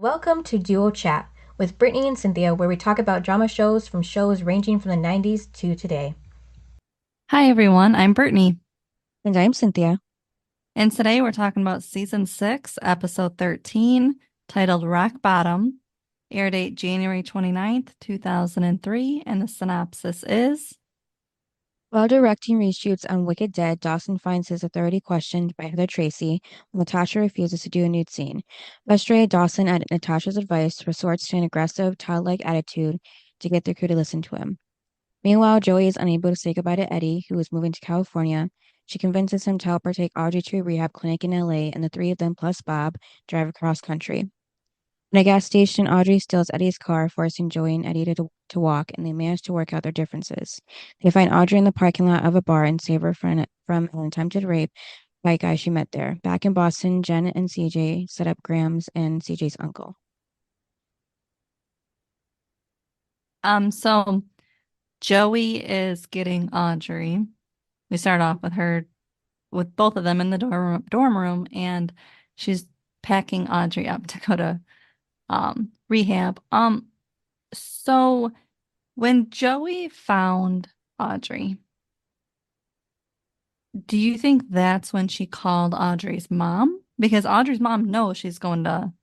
Welcome to Duo Chat with Brittany and Cynthia, where we talk about drama shows from shows ranging from the 90s to today. Hi everyone, I'm Brittany, And I'm Cynthia. and today we're talking about season 6, episode 13, titled Rock Bottom, air date January 29th, 2003, and the synopsis is While directing reshoots on Wicked Dead, Dawson finds his authority questioned by Heather Tracy when Natasha refuses to do a nude scene. Frustrated, Dawson, at Natasha's advice, resorts to an aggressive, childlike attitude to get the crew to listen to him. Meanwhile, Joey is unable to say goodbye to Eddie, who is moving to California. She convinces him to help her take Audrey to a rehab clinic in LA, and the three of them plus Bob drive across country. In a gas station, Audrey steals Eddie's car, forcing Joey and Eddie to walk, and they manage to work out their differences. They find Audrey in the parking lot of a bar and save her from an attempted rape by a guy she met there. Back in Boston, Jen and CJ set up Graham's and CJ's uncle. so Joey is getting Audrey. We start off with her with both of them in the dorm room, and she's packing Audrey up to go to rehab. So when Joey found Audrey, do you think that's when she called Audrey's mom? Because Audrey's mom knows she's going to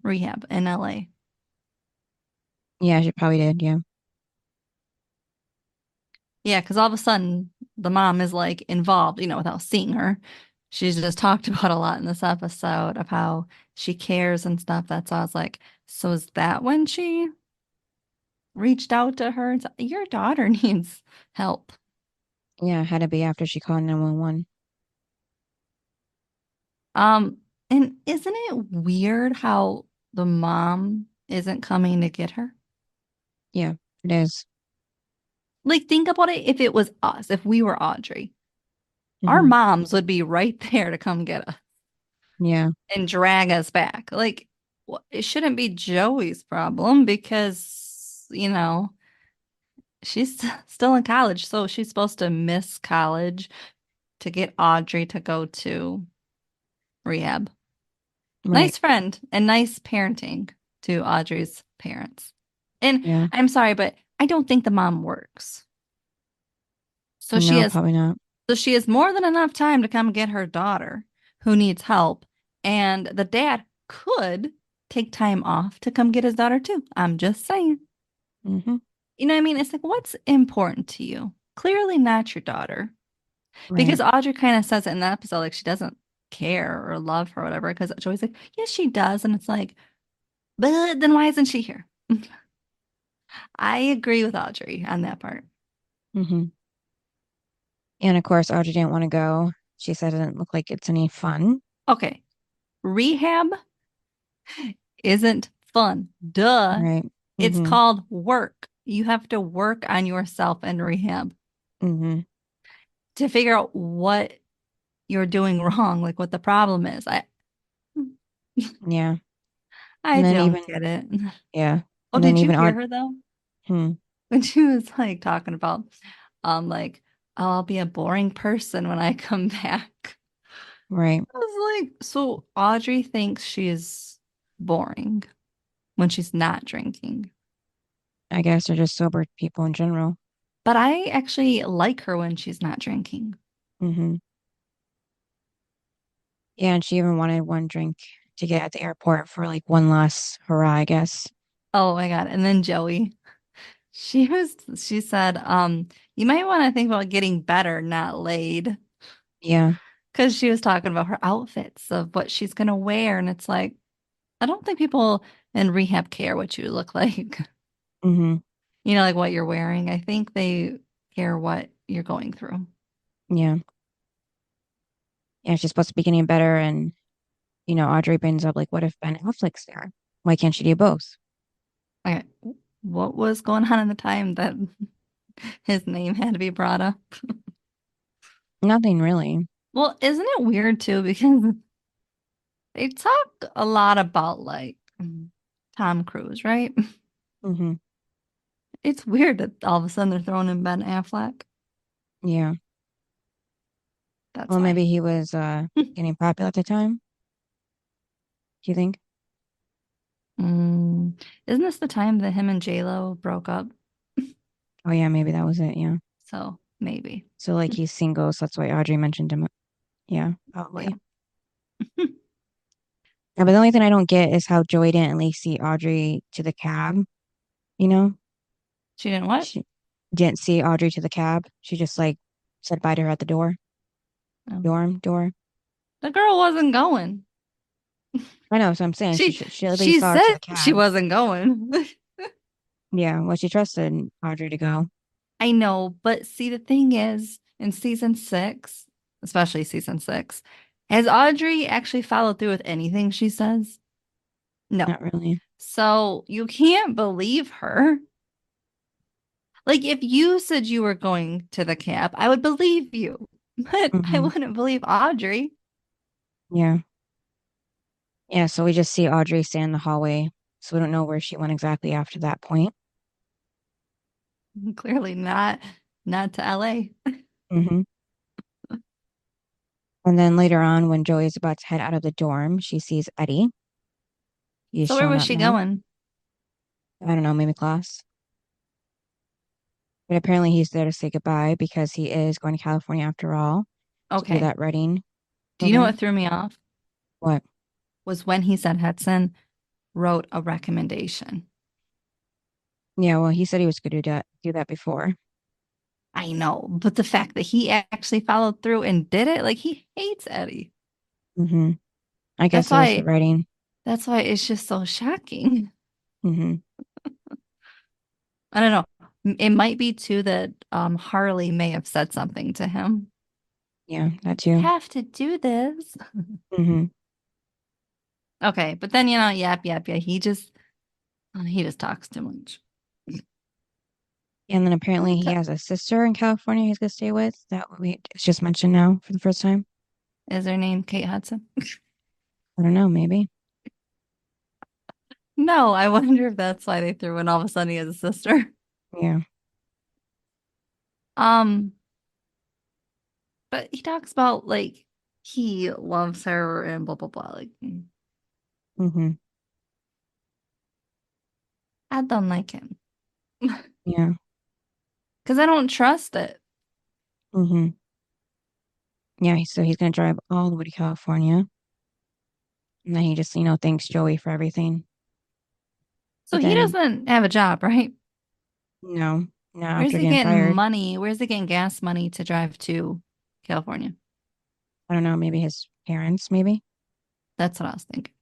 rehab in LA. Yeah, she probably did. Yeah. Yeah, because all of a sudden the mom is like involved, without seeing her. She's just talked about a lot in this episode of how she cares and stuff. That's why I was like, so is that when she reached out to her and said, your daughter needs help? Yeah, it had to be after she called 911. Um, and isn't it weird how the mom isn't coming to get her? Yeah, it is. Like, think about it if it was us, if we were Audrey. Our Mm-hmm. moms would be right there to come get us Yeah, and drag us back. Like, it shouldn't be Joey's problem because, she's still in college. So she's supposed to miss college to get Audrey to go to rehab. right. Nice friend and nice parenting to Audrey's parents. And Yeah. I'm sorry, but I don't think the mom works. So she No, has probably not. So she has more than enough time to come get her daughter who needs help. And the dad could take time off to come get his daughter too. I'm just saying. Mm-hmm. You know what I mean? It's like, what's important to you? Clearly not your daughter. Right. Because Audrey kind of says it in the episode, like she doesn't care or love her or whatever. Because Joey's like, yes, she does. And it's like, but then why isn't she here? I agree with Audrey on that part. Mm-hmm. And of course, Audrey didn't want to go. She said it didn't look like it's any fun. Okay. Rehab isn't fun. Duh. Right. It's Mm-hmm. called work. You have to work on yourself in rehab Mm-hmm. to figure out what you're doing wrong, like what the problem is. Yeah. I And then don't even, get it. yeah. Oh, And then did you even hear Aud her though? hmm, When she was like talking about like, oh, I'll be a boring person when I come back. right. I was like, so Audrey thinks she's boring when she's not drinking. I guess they're just sober people in general. But I actually like her when she's not drinking. Mm-hmm. Yeah, and she even wanted one drink to get at the airport for like one last hurrah, I guess. Oh my God. And then Joey. She said, you might want to think about getting better, not laid. Yeah. Because she was talking about her outfits of what she's gonna wear. And it's like, I don't think people in rehab care what you look like. Mm-hmm. Like what you're wearing. I think they care what you're going through. Yeah. Yeah, she's supposed to be getting better and Audrey brings up like, what if Ben Affleck's there? Why can't she do both? Okay. What was going on in the time that his name had to be brought up? Nothing really. Well, isn't it weird too? Because they talk a lot about like Tom Cruise, right? Mm-hmm. It's weird that all of a sudden they're throwing in Ben Affleck. Yeah. That's Well, why. maybe he was getting popular at the time. Do you think? Mm. Isn't this the time that him and J-Lo broke up? Oh yeah, maybe that was it. Yeah. So maybe. So like he's single, so that's why Audrey mentioned him. Yeah, Yeah. probably. Yeah, but the only thing I don't get is how Joey didn't at least see Audrey to the cab. You know, She didn't what? she didn't see Audrey to the cab. She just like said bye to her at the door, Oh. dorm door. The girl wasn't going. I know, so I'm saying She she at least she saw her to said the she cab. wasn't going. Yeah, well, she trusted Audrey to go. I know, but see, the thing is, in season six, especially season six, has Audrey actually followed through with anything she says? No. Not really. So you can't believe her. Like, if you said you were going to the camp, I would believe you, but I Hmm. wouldn't believe Audrey. Yeah. Yeah, so we just see Audrey stay in the hallway. So we don't know where she went exactly after that point. Clearly not to LA. Hmm. And then later on, when Joey is about to head out of the dorm, she sees Eddie. He's So where shown was up she now. going? I don't know, maybe class. But apparently he's there to say goodbye because he is going to California after all to do Okay. that writing Do you know program. what threw me off? What? Was when he said Hudson wrote a recommendation. Yeah, well, he said he was going to do that before. I know, but the fact that he actually followed through and did it, like he hates Eddie. Hmm. I That's guess it was the why writing. that's why it's just so shocking. Hmm. I don't know. It might be too that Harley may have said something to him. Yeah, that You too. have to do this. Hmm. Okay, but then yap, he just talks too much. And then apparently he What has a sister in California he's going to stay with. That we it's just mentioned now for the first time. is her name? Kate Hudson? I don't know, maybe. No, I wonder if that's why they threw in all of a sudden he has a sister. Yeah. Um, but he talks about like he loves her and blah blah blah. Like Hmm. I don't like him Yeah. because I don't trust it. Hmm. Yeah, so he's going to drive all the way to California. And then he just, thanks Joey for everything. So But he then, doesn't have a job, right? no, no, Where's after he getting getting fired, money? Where's he getting gas money to drive to California? I don't know, maybe his parents, maybe. That's what I was thinking.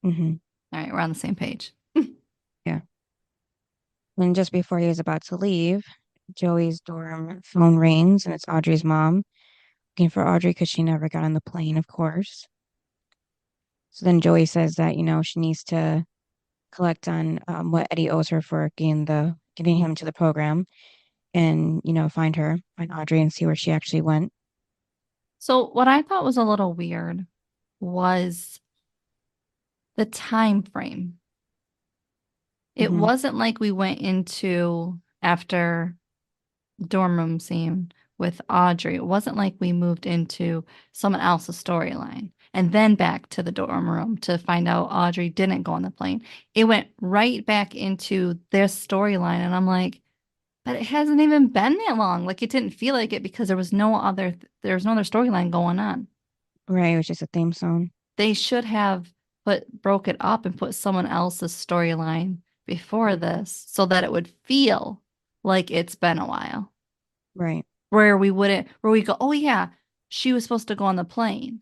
Hmm. All right, we're on the same page. Yeah. And just before he was about to leave, Joey's dorm phone rings and it's Audrey's mom looking for Audrey because she never got on the plane, of course. So then Joey says that, she needs to collect on what Eddie owes her for getting him to the program and, find Audrey and see where she actually went. So what I thought was a little weird was the time frame. It Hmm. wasn't like we went into after dorm room scene with Audrey. It wasn't like we moved into someone else's storyline and then back to the dorm room to find out Audrey didn't go on the plane. It went right back into their storyline. And I'm like, but it hasn't even been that long. Like it didn't feel like it because there was no other storyline going on. Right, it was just a theme song. They should have broke it up and put someone else's storyline before Mhm. this so that it would feel like it's been a while. Right. Where we go, oh yeah, she was supposed to go on the plane.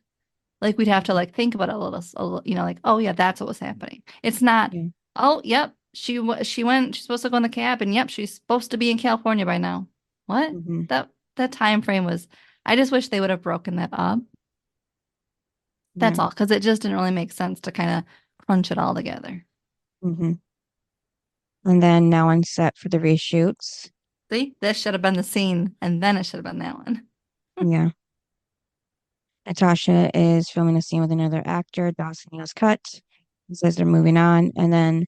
Like we'd have to Mhm. like think about it a little, like, oh yeah, that's what was happening. It's not, Yeah. oh, yep, she went, she's supposed to go in the cab and yep, she's supposed to be in California by now. What? Hmm. That time frame was, I just wish they would have broken that up. That's Yeah. all, because it just didn't really make sense to kind of crunch it all together. Hmm. And then now on set for the reshoots. See, this should have been the scene, and then it should have been that one. Yeah. Natasha is filming a scene with another actor. Dawson was cut. He says they're moving on. And then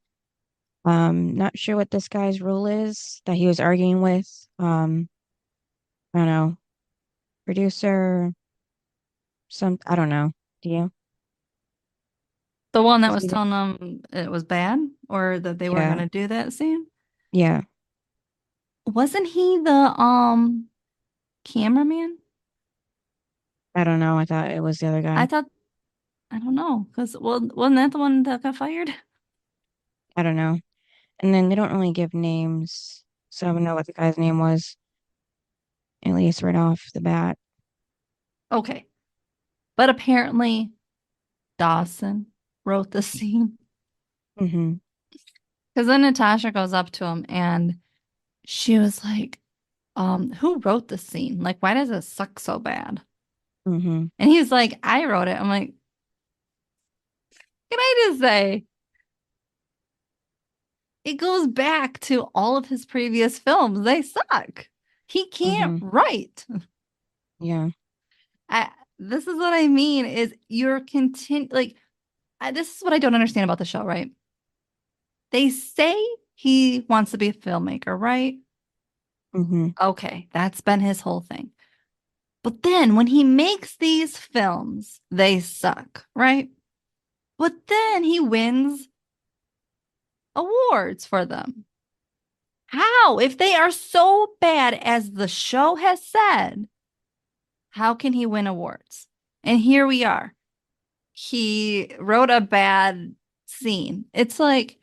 not sure what this guy's role is that he was arguing with. I don't know, producer, I don't know. Do you? The one that Is was he the- telling them it was bad or that they weren't Yeah, going to do that scene. yeah. Wasn't he the cameraman? I don't know. I thought it was the other I guy. thought I don't know because well, wasn't that the one that got fired? I don't know. And then they don't really give names, so I don't know what the guy's name was, at least right off the bat. Okay, but apparently Dawson wrote the scene Mm-hmm. because then Natasha goes up to him and she was like, who wrote the scene? Like, why does it suck so bad?" Mm-hmm. And he's like, "I wrote it." I'm like, can I just say it goes back to all of his previous films. They suck. He can't Mm-hmm. write. Yeah. I, this is what I mean is you're this is what I don't understand about the show, right? They say he wants to be a filmmaker, right? Mm-hmm. Okay, that's been his whole thing. But then when he makes these films, they suck, right? But then he wins awards for them. How? If they are so bad as the show has said, how can he win awards? And here we are. He wrote a bad scene. It's like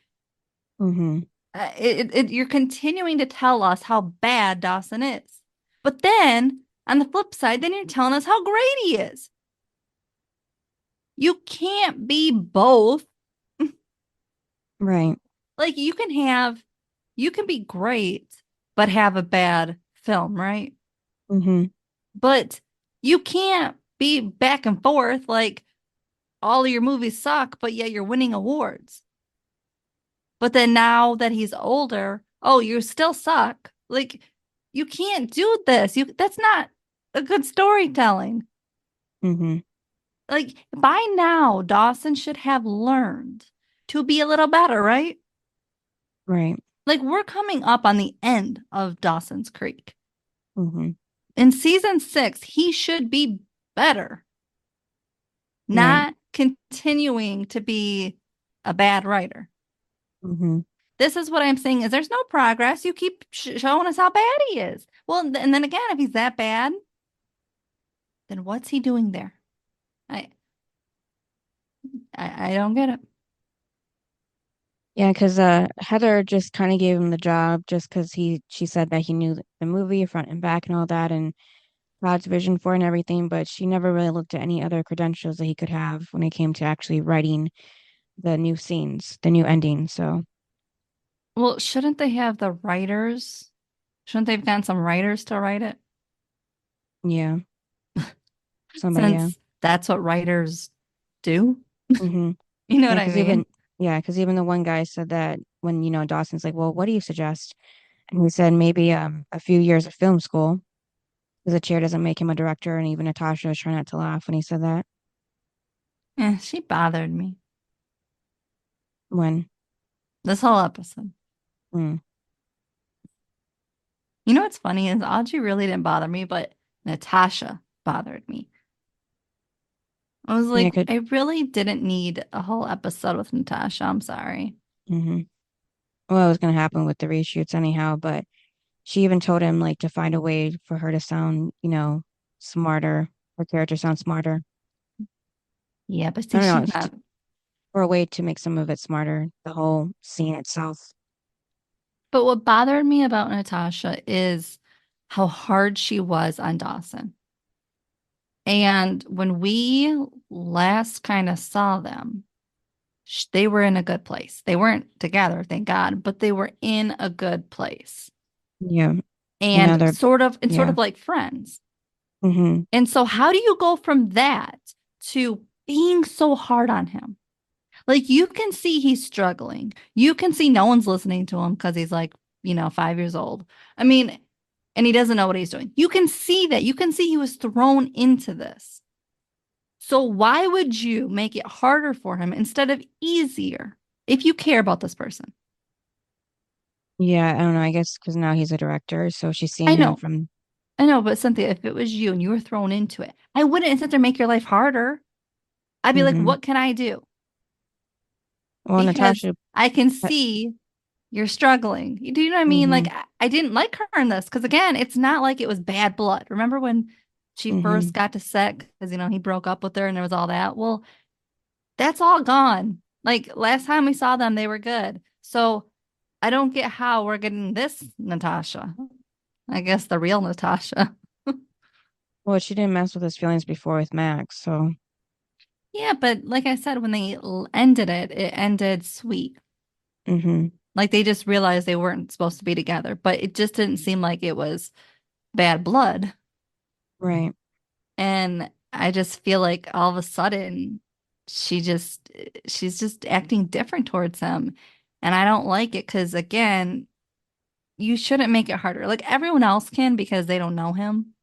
Mm-hmm. you're continuing to tell us how bad Dawson is. But then on the flip side, then you're telling us how great he is. You can't be both. Right. Like you can be great, but have a bad film, right? Mm-hmm. But you can't be back and forth like all of your movies suck, but yet you're winning awards. But then now that he's older, oh, you still suck. Like you can't do this. You That's not a good storytelling. Mm-hmm. Like by now, Dawson should have learned to be a little better, right? Right. Like we're coming up on the end of Dawson's Creek. Mm-hmm. In season 6, he should be better, Right. not continuing to be a bad writer. Mm-hmm. This is what I'm saying is there's no progress. You keep showing us how bad he is. Well, and then again, if he's that bad, then what's he doing there? I I don't get it. Yeah, because Heather just kind of gave him the job just because she said that he knew the movie front and back and all that and God's vision for it and everything, but she never really looked at any other credentials that he could have when it came to actually writing the new scenes, the new ending. So Well, shouldn't they have the writers? Shouldn't they have gotten some writers to write it? yeah, somebody, yeah. Since that's what writers do. Mm-hmm. You know Yeah, what I because even mean? even the one guy said that when, Dawson's like, well, what do you suggest? And he said maybe a few years of film school because the chair doesn't make him a director. And even Natasha was trying not to laugh when he said that. She bothered me When, this whole episode. mm, You know what's funny is Audrey really didn't bother me, but Natasha bothered me. I was yeah, like, could, I really didn't need a whole episode with Natasha. I'm sorry. mm-hmm. Well, it was going to happen with the reshoots anyhow, but she even told him like to find a way for her to sound, smarter, her character sound smarter. Yeah, but I see, don't know, she's not. or a way to make some of it smarter, the whole scene itself. But what bothered me about Natasha is how hard she was on Dawson. And when we last kind of saw them, they were in a good place. They weren't together, thank God, but they were in a good place Yeah. And now and they're, sort yeah. of like friends. Mm-hmm. And so how do you go from that to being so hard on him? Like you can see he's struggling. You can see no one's listening to him because he's like, 5 years old. I mean, and he doesn't know what he's doing. You can see that. You can see he was thrown into this. So why would you make it harder for him instead of easier if you care about this person? Yeah, I don't know. I guess because now he's a director, so she's I seeing him know, from. I know, but Cynthia, if it was you and you were thrown into it, I wouldn't sit there make your life harder. I'd be like, Hmm. what can I do? Well, because Natasha, I can uh, see you're struggling. Do you know what I mean? Like, mm-hmm, I didn't like her in this because, again, it's not like it was bad blood. Remember when she mm-hmm, first got to set because, he broke up with her and there was all that? Well, that's all gone. Like, last time we saw them, they were good. So I don't get how we're getting this Natasha. I guess the real Natasha. well, she didn't mess with his feelings before with Max, so, Yeah, but like I said, when they ended it, it ended sweet. mm-hmm, Like they just realized they weren't supposed to be together, but it just didn't seem like it was bad blood. right, And I just feel like all of a sudden she's just acting different towards him. And I don't like it because, again, you shouldn't make it harder. Like everyone else can because they don't know him,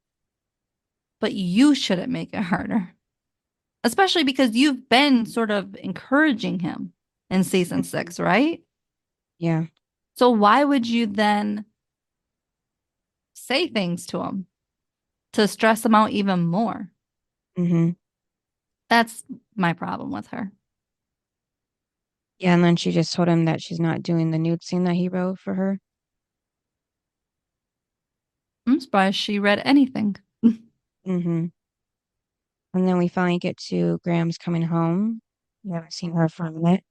but you shouldn't make it harder, especially because you've been sort of encouraging him in season mm-hmm, 6, right? yeah, So why would you then say things to him to stress him out even more? mm-hmm, That's my problem with her. yeah, and then she just told him that she's not doing the nude scene that he wrote for her. I'm surprised she read anything. Mm-hmm. And then we finally get to Graham's coming home. We haven't seen her for a minute.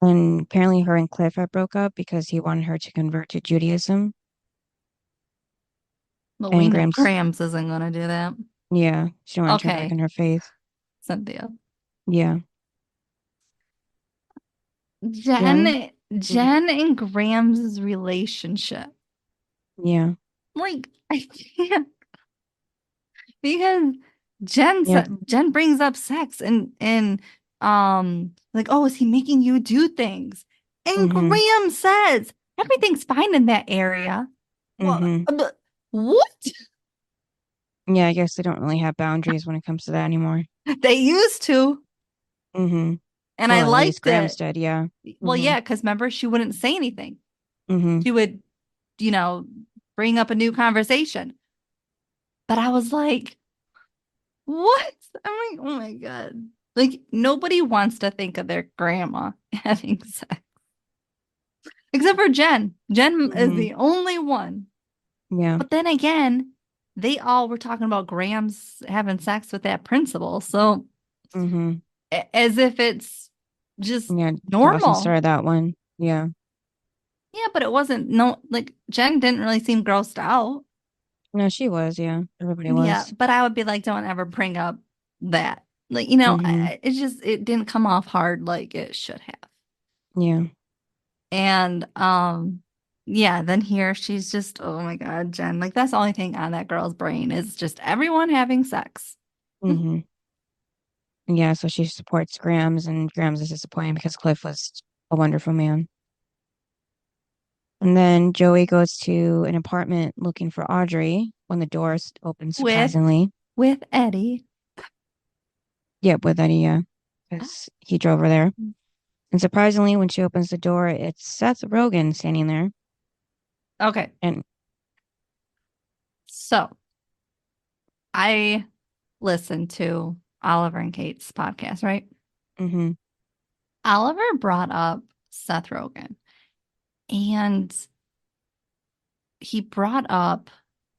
And apparently her and Cliff had broke up because he wanted her to convert to Judaism. But we And know Graham's, Grams isn't going to do that. yeah, she didn't want to turn back Okay, in her faith. Cynthia. Yeah, then, mhm, Jen and Grams' relationship. yeah, Like, I can't because Jen yeah, Jen brings up sex and like, oh, is he making you do things? And mm-hmm, Graham says everything's fine in that area. Well, mm-hmm. what? Yeah, I guess they don't really have boundaries when it comes to that anymore. They used to, Mm-hmm. and I Well, at least liked Graham's it. dead, yeah. Well, Mm-hmm, yeah, because remember, she wouldn't say anything. mm-hmm, She would, you know, bring up a new conversation. But I was like, what? I'm like, oh my God. Like, nobody wants to think of their grandma having sex except for Jen. Jen is mm-hmm. the only one. Yeah, But then again, they all were talking about Graham's having sex with that principal. So, mm-hmm. as if it's just Yeah, Dawson normal. started that one. Yeah. Yeah, but it wasn't no like Jen didn't really seem grossed out. No, she was, yeah. Everybody Yeah, was. but I would be like, don't ever bring up that. Like, Mm-hmm. it didn't come off hard like it should have. Yeah. And yeah, then here she's just, oh my God, Jen. Like that's the only thing on that girl's brain is just everyone having sex. Mm-hmm. Yeah, so she supports Grams, and Grams is disappointed because Cliff was a wonderful man. And then Joey goes to an apartment looking for Audrey when the doors open With surprisingly. Eddie. Yep, with Eddie, yeah, because he drove her there. And surprisingly, when she opens the door, it's Seth Rogen standing there. Okay. And So I listened to Oliver and Kate's podcast, right? mm-hmm, Oliver brought up Seth Rogen and he brought up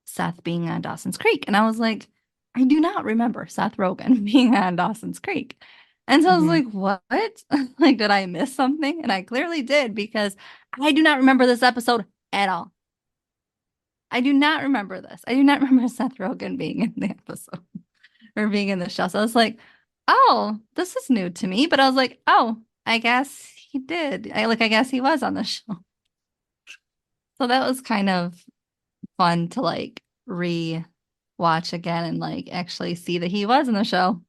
Seth being on Dawson's Creek. And I was like, I do not remember Seth Rogen being on Dawson's Creek. And so I was mm-hmm, like, what? Like, did I miss something? And I clearly did because I do not remember this episode at all. I do not remember this. I do not remember Seth Rogen being in the episode or being in the show. So I was like, oh, this is new to me. But I was like, oh, I guess he did. I guess he was on the show. So that was kind of fun to like re-watch again and like actually see that he was in the show.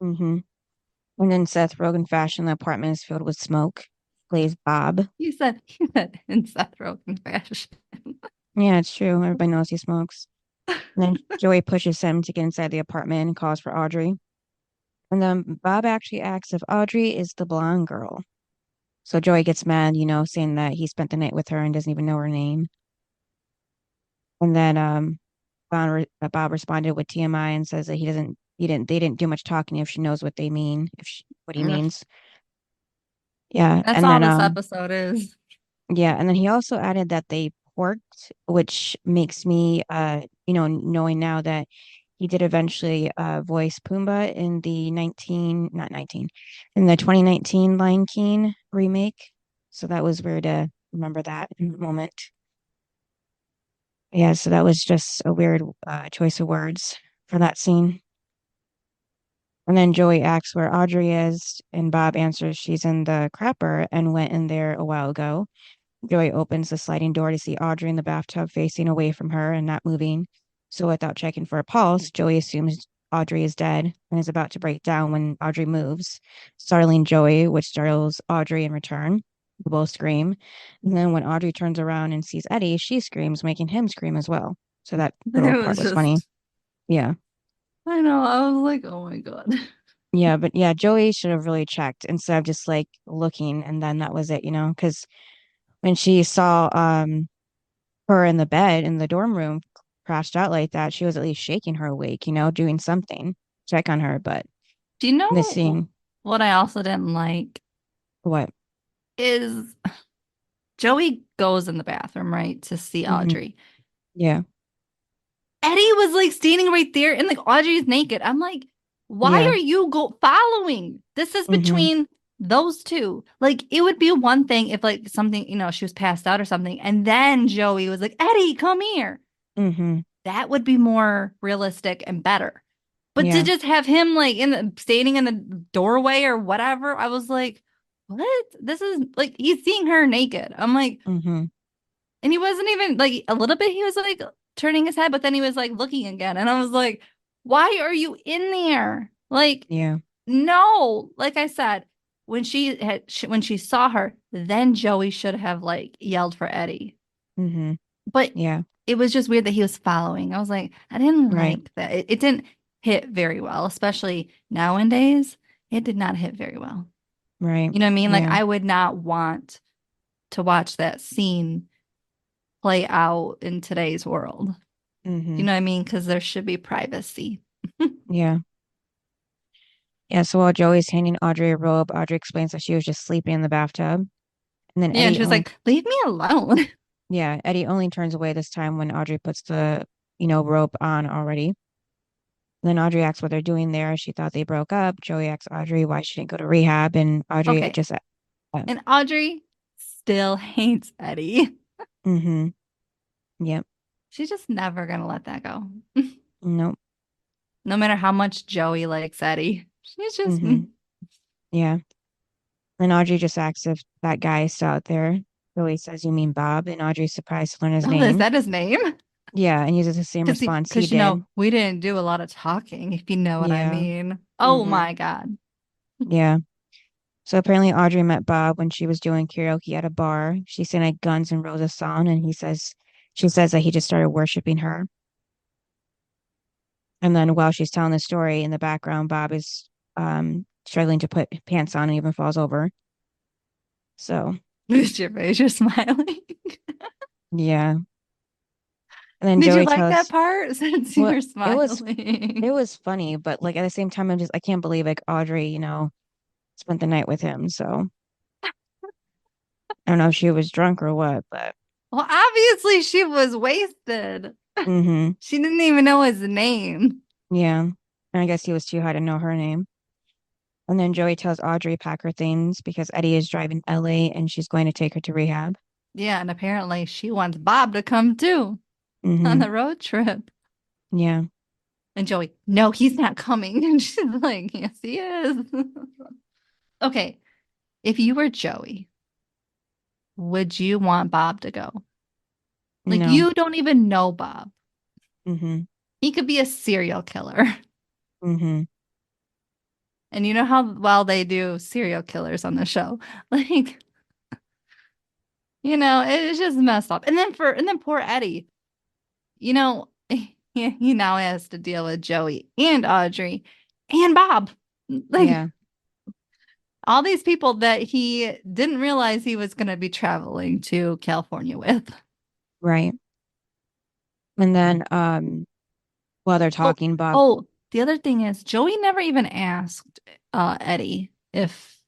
mm-hmm. And then Seth Rogen fashion, the apartment is filled with smoke. Plays Bob. He said in Seth Rogen fashion. Yeah, it's true. Everybody knows he smokes. And then Joey pushes him to get inside the apartment and calls for Audrey. And then Bob actually asks if Audrey is the blonde girl. So Joey gets mad, saying that he spent the night with her and doesn't even know her name. And then Bob responded with TMI and says that they didn't do much talking if she knows what they mean, what he Ugh. means. Yeah, That's and all then this episode is. yeah, and then he also added that they porked, which makes me knowing now that he did eventually voice Pumbaa in the 19 not 19 in the 2019 Lion King remake. So that was weird to remember that in the moment. Yeah, so that was just a weird choice of words for that scene. And then Joey asks where Audrey is, and Bob answers she's in the crapper and went in there a while ago. Joey opens the sliding door to see Audrey in the bathtub facing away from her and not moving. So without checking for a pulse, Joey assumes Audrey is dead and is about to break down when Audrey moves, startling Joey, which startles Audrey in return. They both scream. And then when Audrey turns around and sees Eddie, she screams, making him scream as well. So that little It part was was funny. just, Yeah. I know, I was like, oh my God. Yeah, but yeah, Joey should have really checked instead of just like looking and then that was it, because when she saw her in the bed in the dorm room crashed out like that, she was at least shaking her awake, doing something, check on her. But Do you this know scene, what I also didn't like what? is Joey goes in the bathroom, right, to see Hmm. Audrey. Yeah, Eddie was like standing right there and like Audrey's naked. I'm like, why yeah, are you go following? This is hmm, between those two. Like it would be one thing if like something, she was passed out or something, and then Joey was like, Eddie, come here. hmm, That would be more realistic and better. But to yeah, just have him like standing in the doorway or whatever, I was like, what? This is like he's seeing her naked. I'm like, hmm, and he wasn't even like a little bit, he was like turning his head, but then he was like looking again. And I was like, why are you in there? Like, yeah, no, like I said, when she saw her, then Joey should have like yelled for Eddie. hmm, But yeah, it was just weird that he was following. I was like, I didn't right, like that. It didn't hit very well, especially nowadays. It did not hit very well. right, You know what I mean? Like, yeah, I would not want to watch that scene play out in today's world. You hmm, know what I mean? Because there should be privacy. yeah. Yeah, so while Joey's handing Audrey a robe, Audrey explains that she was just sleeping in the bathtub. And then Yeah, and she was like, leave me alone. Eddie only turns away this time when Audrey puts the, rope on already. Then Audrey asks what they're doing there. She thought they broke up. Joey asks Audrey why she didn't go to rehab, and Audrey Okay. just, And Audrey still hates Eddie. mm-hmm, yep, She's just never going to let that go. nope, No matter how much Joey likes Eddie. She's just, mm-hmm, yeah. And Audrey just asks if that guy is still out there. Joey says, "You mean Bob?" And Audrey's surprised to learn his oh, is name. that his name? Yeah, and uses the same response he Because did. we didn't do a lot of talking, if you know what I Yeah, mean. Oh mm-hmm, my God. yeah. So apparently Audrey met Bob when she was doing karaoke at a bar. She sang a Guns N' Roses song, and she says that he just started worshiping her. And then while she's telling the story in the background, Bob is struggling to put pants on and even falls over. So Who's your face? You're smiling. yeah. And then Did you Joey like that tells, part since well, you're it was smiling? it was funny, but like at the same time, I can't believe like Audrey, spent the night with him. So I don't know if she was drunk or what, but Well, obviously she was wasted. mm-hmm. She didn't even know his name. Yeah. And I guess he was too high to know her name. And then Joey tells Audrey pack her things because Eddie is driving LA and she's going to take her to rehab. Yeah, and apparently she wants Bob to come too on Mm-hmm. the road trip. Yeah. And Joey, no, he's not coming. And she's like, yes, he is. Okay, if you were Joey, would you want Bob to go? Like, No. you don't even know Bob. Mm-hmm. He could be a serial killer. Mm-hmm. And you know how well they do serial killers on the show. Like, it's just messed up. And then poor Eddie, he now has to deal with Joey and Audrey and Bob. Like Yeah. all these people that he didn't realize he was going to be traveling to California with. Right. And then while they're Oh, talking, Bob, oh, the other thing is Joey never even asked Eddie if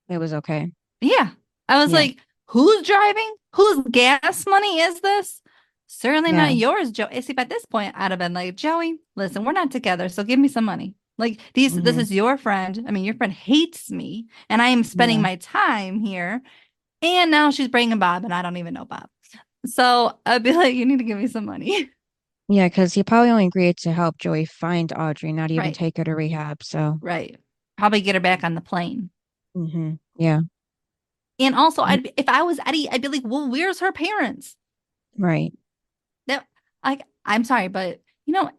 it was okay. Yeah. I was Yeah. like, who's driving? Whose gas money is this? Certainly not Yeah. yours, Joe. See, by this point, I'd have been like, Joey, listen, we're not together, so give me some money. Like this Hmm. is your friend. I mean, your friend hates me, and I am spending Yeah. my time here. And now she's bringing Bob, and I don't even know Bob. So I'd be like, you need to give me some money. Yeah, because he probably only agreed to help Joey find Audrey, not even Right, take her to rehab. So, right. Probably get her back on the plane. yeah, And also, if I was Eddie, I'd be like, well, where's her parents? right. That like I'm sorry, but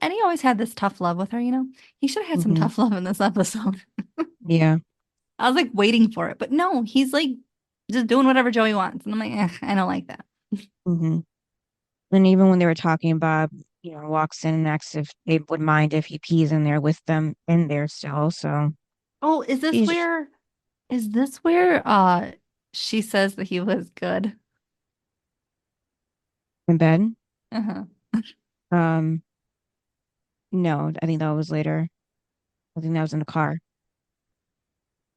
Eddie always had this tough love with her. He should have had some Hmm. tough love in this episode. Yeah. I was like waiting for it, but no, he's like just doing whatever Joey wants. And I'm like, I don't like that. Hmm. And even when they were talking, Bob, walks in and asks if they would mind if he pees in there with them in there still. So Oh, he's is this where she says that he was good? in bed. Uh-huh. Um, no, I think that was later. I think that was in the car.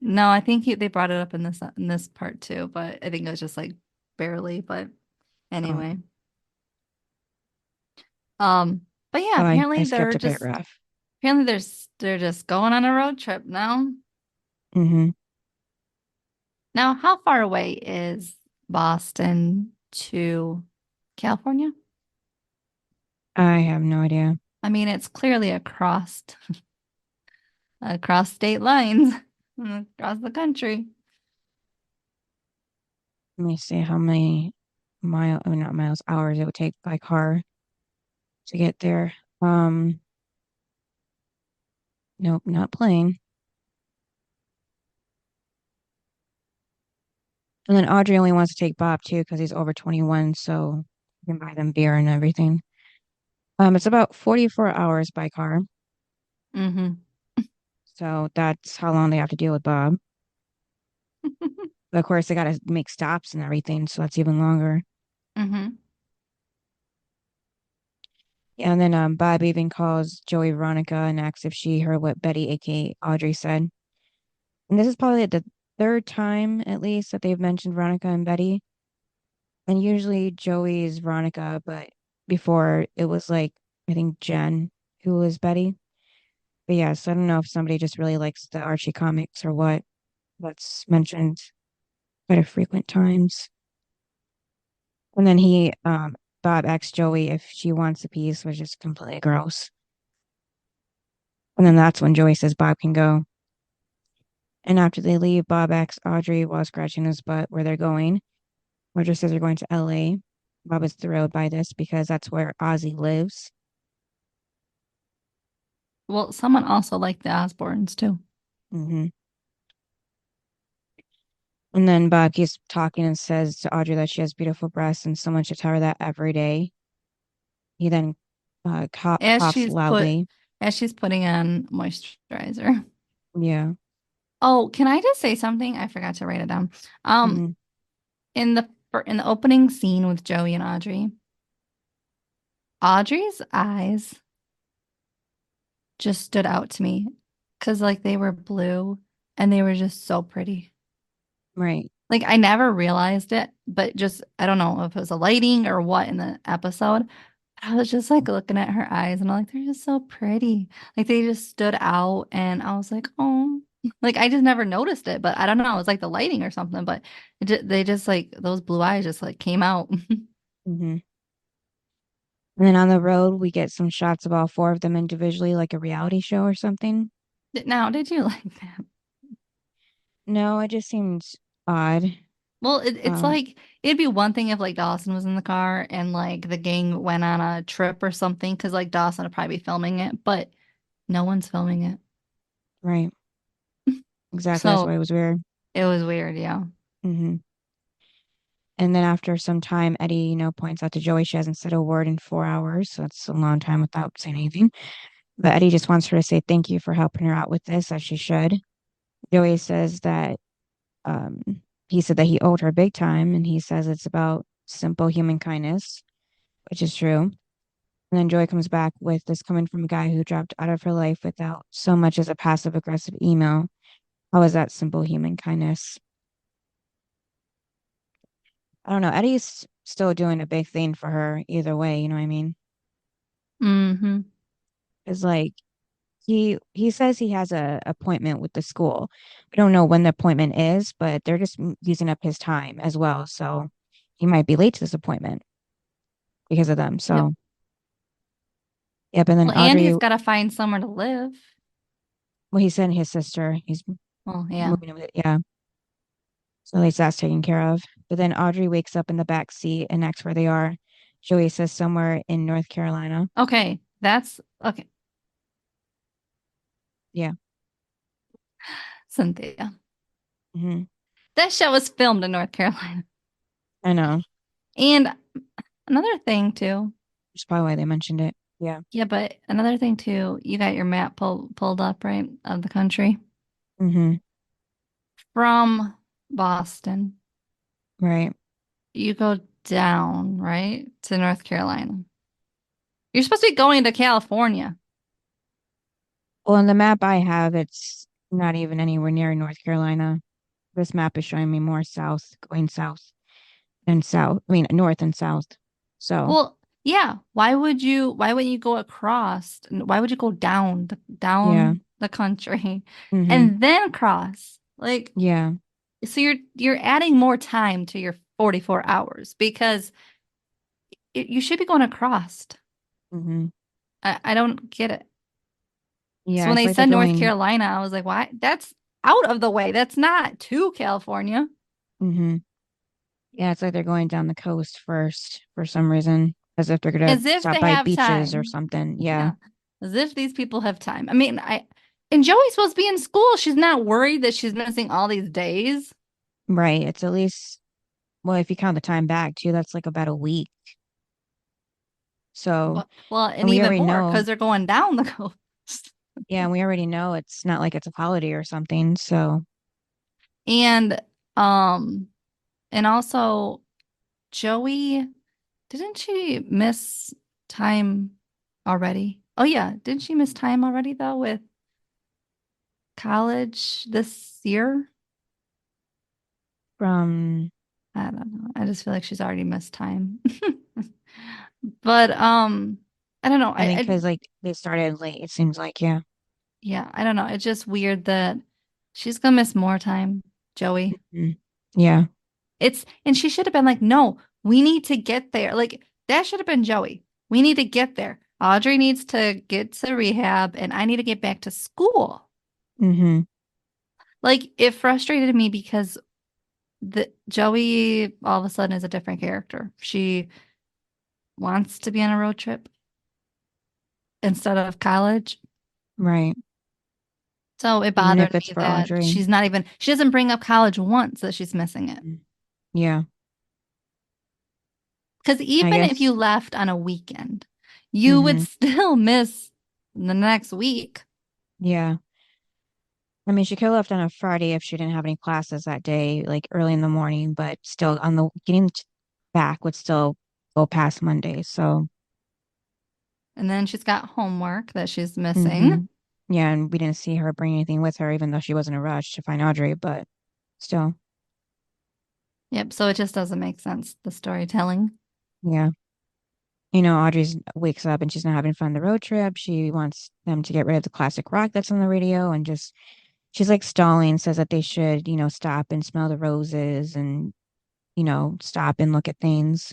No, I think they brought it up in this part too, but I think it was just like barely, but Oh, anyway. Um, but yeah, oh, I skipped a paragraph. apparently they're just going on a road trip now. Hmm. Now, how far away is Boston to California? I have no idea. I mean, it's clearly across state lines, across the country. Let me see how many not miles, hours it would take by car to get there. Nope, not plane. And then Audrey only wants to take Bob too because he's over 21, so you can buy them beer and everything. It's about 44 hours by car, Hmm. so that's how long they have to deal with Bob. But of course, they got to make stops and everything, so that's even longer. Hmm. Yeah, and then Bob even calls Joey Veronica and asks if she heard what Betty, aka Audrey, said. And this is probably the third time at least that they've mentioned Veronica and Betty. And usually Joey is Veronica, but before it was like I think Jen who was Betty. But yeah, so I don't know if somebody just really likes the Archie comics or what. That's mentioned quite a frequent times. And then Bob asks Joey if she wants a piece, which is completely gross. And then that's when Joey says Bob can go. And after they leave, Bob asks Audrey while scratching his butt where they're going. Audrey says they're going to LA. Bob is thrilled by this because that's where Ozzy lives. Well, someone also liked the Osbournes too. Hmm. And then Bob keeps talking and says to Audrey that she has beautiful breasts and someone should tell her that every day. He then As coughs she's put loudly. as she's putting on moisturizer. Yeah. Oh, can I just say something? I forgot to write it down. Um, Hmm. in the opening scene with Joey and Audrey, Audrey's eyes just stood out to me because like they were blue and they were just so pretty. Right. Like I never realized it, but just I don't know if it was a lighting or what in the episode. I was just like looking at her eyes and I'm like, they're just so pretty. Like they just stood out and I was like, oh, like I just never noticed it, but I don't know. It was like the lighting or something, but they just like those blue eyes just like came out. Hmm. And then on the road, we get some shots of all four of them individually, like a reality show or something. Now, did you like that? No, it just seems odd. Well, it's Um, like it'd be one thing if like Dawson was in the car and like the gang went on a trip or something, because like Dawson would probably be filming it, but no one's filming it. right. Exactly. That's So why it was weird. it was weird, yeah. Hmm. And then after some time, Eddie, points out to Joey she hasn't said a word in 4 hours. So that's a long time without saying anything. But Eddie just wants her to say thank you for helping her out with this, as she should. Joey says that um, he said that he owed her big time, and he says it's about simple human kindness, which is true. And then Joey comes back with this coming from a guy who dropped out of her life without so much as a passive aggressive email. How is that simple human kindness? I don't know. Eddie's still doing a big thing for her either way, you know what I mean? Mm-hmm. It's like he says he has a appointment with the school. We don't know when the appointment is, but they're just using up his time as well. So he might be late to this appointment because of them. Yep. So yep, and then Well, and Audrey, he's got to find somewhere to live. well, he sent his sister. He's Well, yeah. moving with it. Yeah. So at least that's taken care of. But then Audrey wakes up in the back seat and asks where they are. Joey says somewhere in North Carolina. Okay. That's okay. Yeah. Cynthia. Hmm. That show was filmed in North Carolina. I know. And another thing too. That's probably why they mentioned it. Yeah. Yeah, but another thing too, you got your map pulled up, right, of the country Hmm. from Boston. Right. You go down, right, to North Carolina. You're supposed to be going to California. Well, on the map I have, it's not even anywhere near North Carolina. This map is showing me more south, going south and south. I mean, north and south. So, Well, yeah. Why wouldn't you go across? Why would you go yeah. down the country Hmm. and then cross? Like, Yeah. so you're adding more time to your 44 hours because you should be going across. Hmm. I don't get it. So Yeah. when It's they like they're said North going, Carolina, I was like, why? That's out of the way. That's not to California. hmm, yeah, it's like they're going down the coast first for some reason, as if they're gonna As if stop they by have beaches or time. something. Yeah. Yeah. As if these people have time. I mean, and Joey's supposed to be in school. She's not worried that she's missing all these days. Right. It's at least, well, if you count the time back too, that's like about a week. So, Well, and and we even already more know, because they're going down the coast. yeah, and we already know it's not like it's a holiday or something. So, And um and also Joey, didn't she miss time already? Oh yeah, didn't she miss time already though with college this year? from, I don't know. I just feel like she's already missed time. But I don't know. I think, because like they started late, it seems like, yeah. Yeah, I don't know. It's just weird that she's gonna miss more time, Joey. Mhm. Yeah. And she should have been like, no, we need to get there. Like that should have been Joey. We need to get there. Audrey needs to get to rehab and I need to get back to school. Hmm. Like it frustrated me because the Joey all of a sudden is a different character. She wants to be on a road trip instead of college. Right. So it Even bothered if it's me for that Audrey. she doesn't bring up college once that she's missing it. Mm. Yeah. Because I even if guess. you left on a weekend, you would Hmm. still miss the next week. Yeah. I mean, she could have left on a Friday if she didn't have any classes that day, like early in the morning, but still on the back would still go past Monday. So, And then she's got homework that she's missing. hmm, yeah, and we didn't see her bring anything with her, even though she was in a rush to find Audrey, but still, Yep. So it just doesn't make sense, the storytelling. yeah. Audrey's wakes up and she's not having fun on the road trip. She wants them to get rid of the classic rock that's on the radio and just she's like stalling, says that they should, stop and smell the roses and, stop and look at things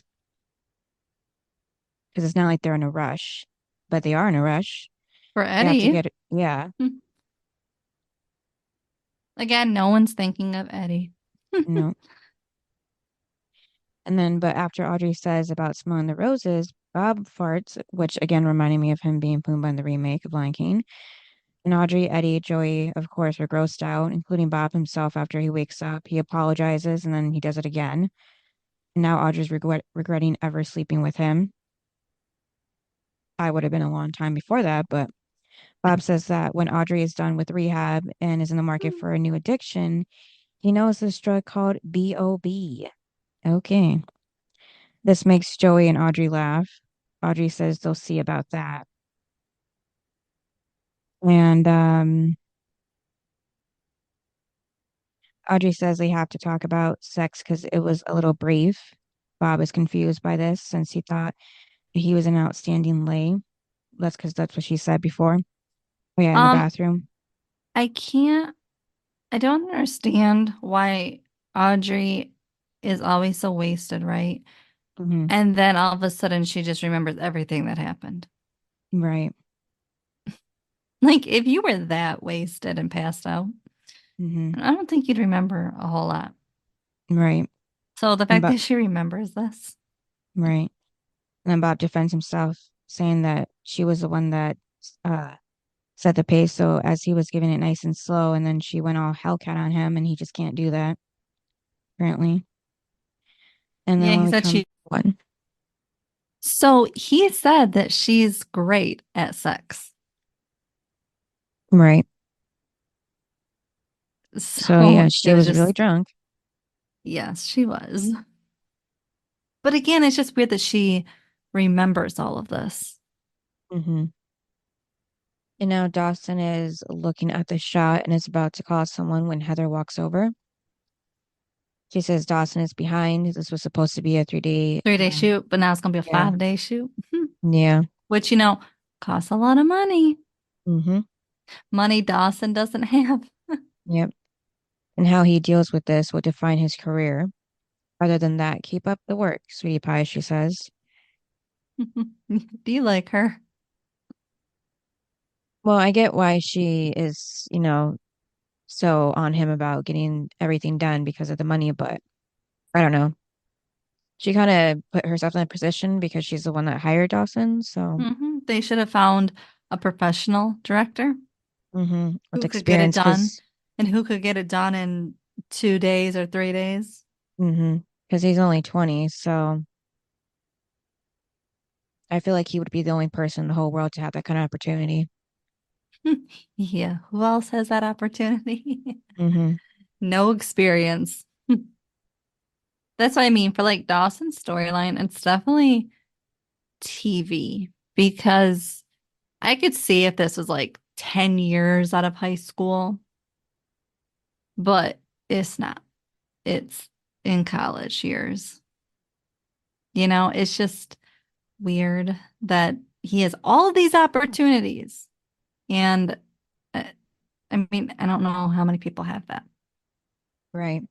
because it's not like they're in a rush, but they are in a rush. For They have to Eddie, get it. Yeah. again, no one's thinking of Eddie. No. And then, but after Audrey says about smelling the roses, Bob farts, which again reminded me of him being Pumbaa in the remake of Lion King. And Audrey, Eddie, Joey, of course, are grossed out, including Bob himself after he wakes up. He apologizes and then he does it again. And now Audrey's regretting ever sleeping with him. I would have been a long time before that, but Bob says that when Audrey is done with rehab and is in the market for a new addiction, he knows this drug called BOB. Okay. This makes Joey and Audrey laugh. Audrey says they'll see about that. And Audrey says they have to talk about sex because it was a little brief. Bob is confused by this since he thought he was an outstanding lay. That's because that's what she said before. Oh, yeah, in the Um, bathroom. I can't, I don't understand why Audrey is always so wasted, right? Hmm. And then all of a sudden she just remembers everything that happened. Right. Like if you were that wasted and passed out, Hmm. I don't think you'd remember a whole lot. Right. So the And fact Bob, that she remembers this, right. And then Bob defends himself, saying that she was the one that uh, set the pace. So as he was giving it nice and slow, and then she went all Hellcat on him, and he just can't do that, apparently. And then yeah, when he we said come, she, one, so he said that she's great at sex. right. So So yeah, it she was was really just, drunk. yes, she was. But again, it's just weird that she remembers all of this. Hmm. And now Dawson is looking at the shot and is about to call someone when Heather walks over. She says Dawson is behind. This was supposed to be a 3 day. 3 day shoot, but now it's gonna be a Yeah. 5 day shoot, Yeah. which costs a lot of money. Hmm. Money Dawson doesn't have. Yep. And how he deals with this will define his career. Other than that, keep up the work, sweetie pie, she says. Do you like her? Well, I get why she is, so on him about getting everything done because of the money, but I don't know. She kind of put herself in a position because she's the one that hired Dawson. So, They should have found a professional director with who could get it experience, done and who could get it done in 2 days or 3 days. because he's only 20. So I feel like he would be the only person in the whole world to have that kind of opportunity. Yeah, who else has that opportunity? Hmm. No experience. That's what I mean for like Dawson's storyline. It's definitely TV because I could see if this was like 10 years out of high school, but it's not. It's in college years. It's just weird that he has all of these opportunities. And uh, I mean, I don't know how many people have that. Right.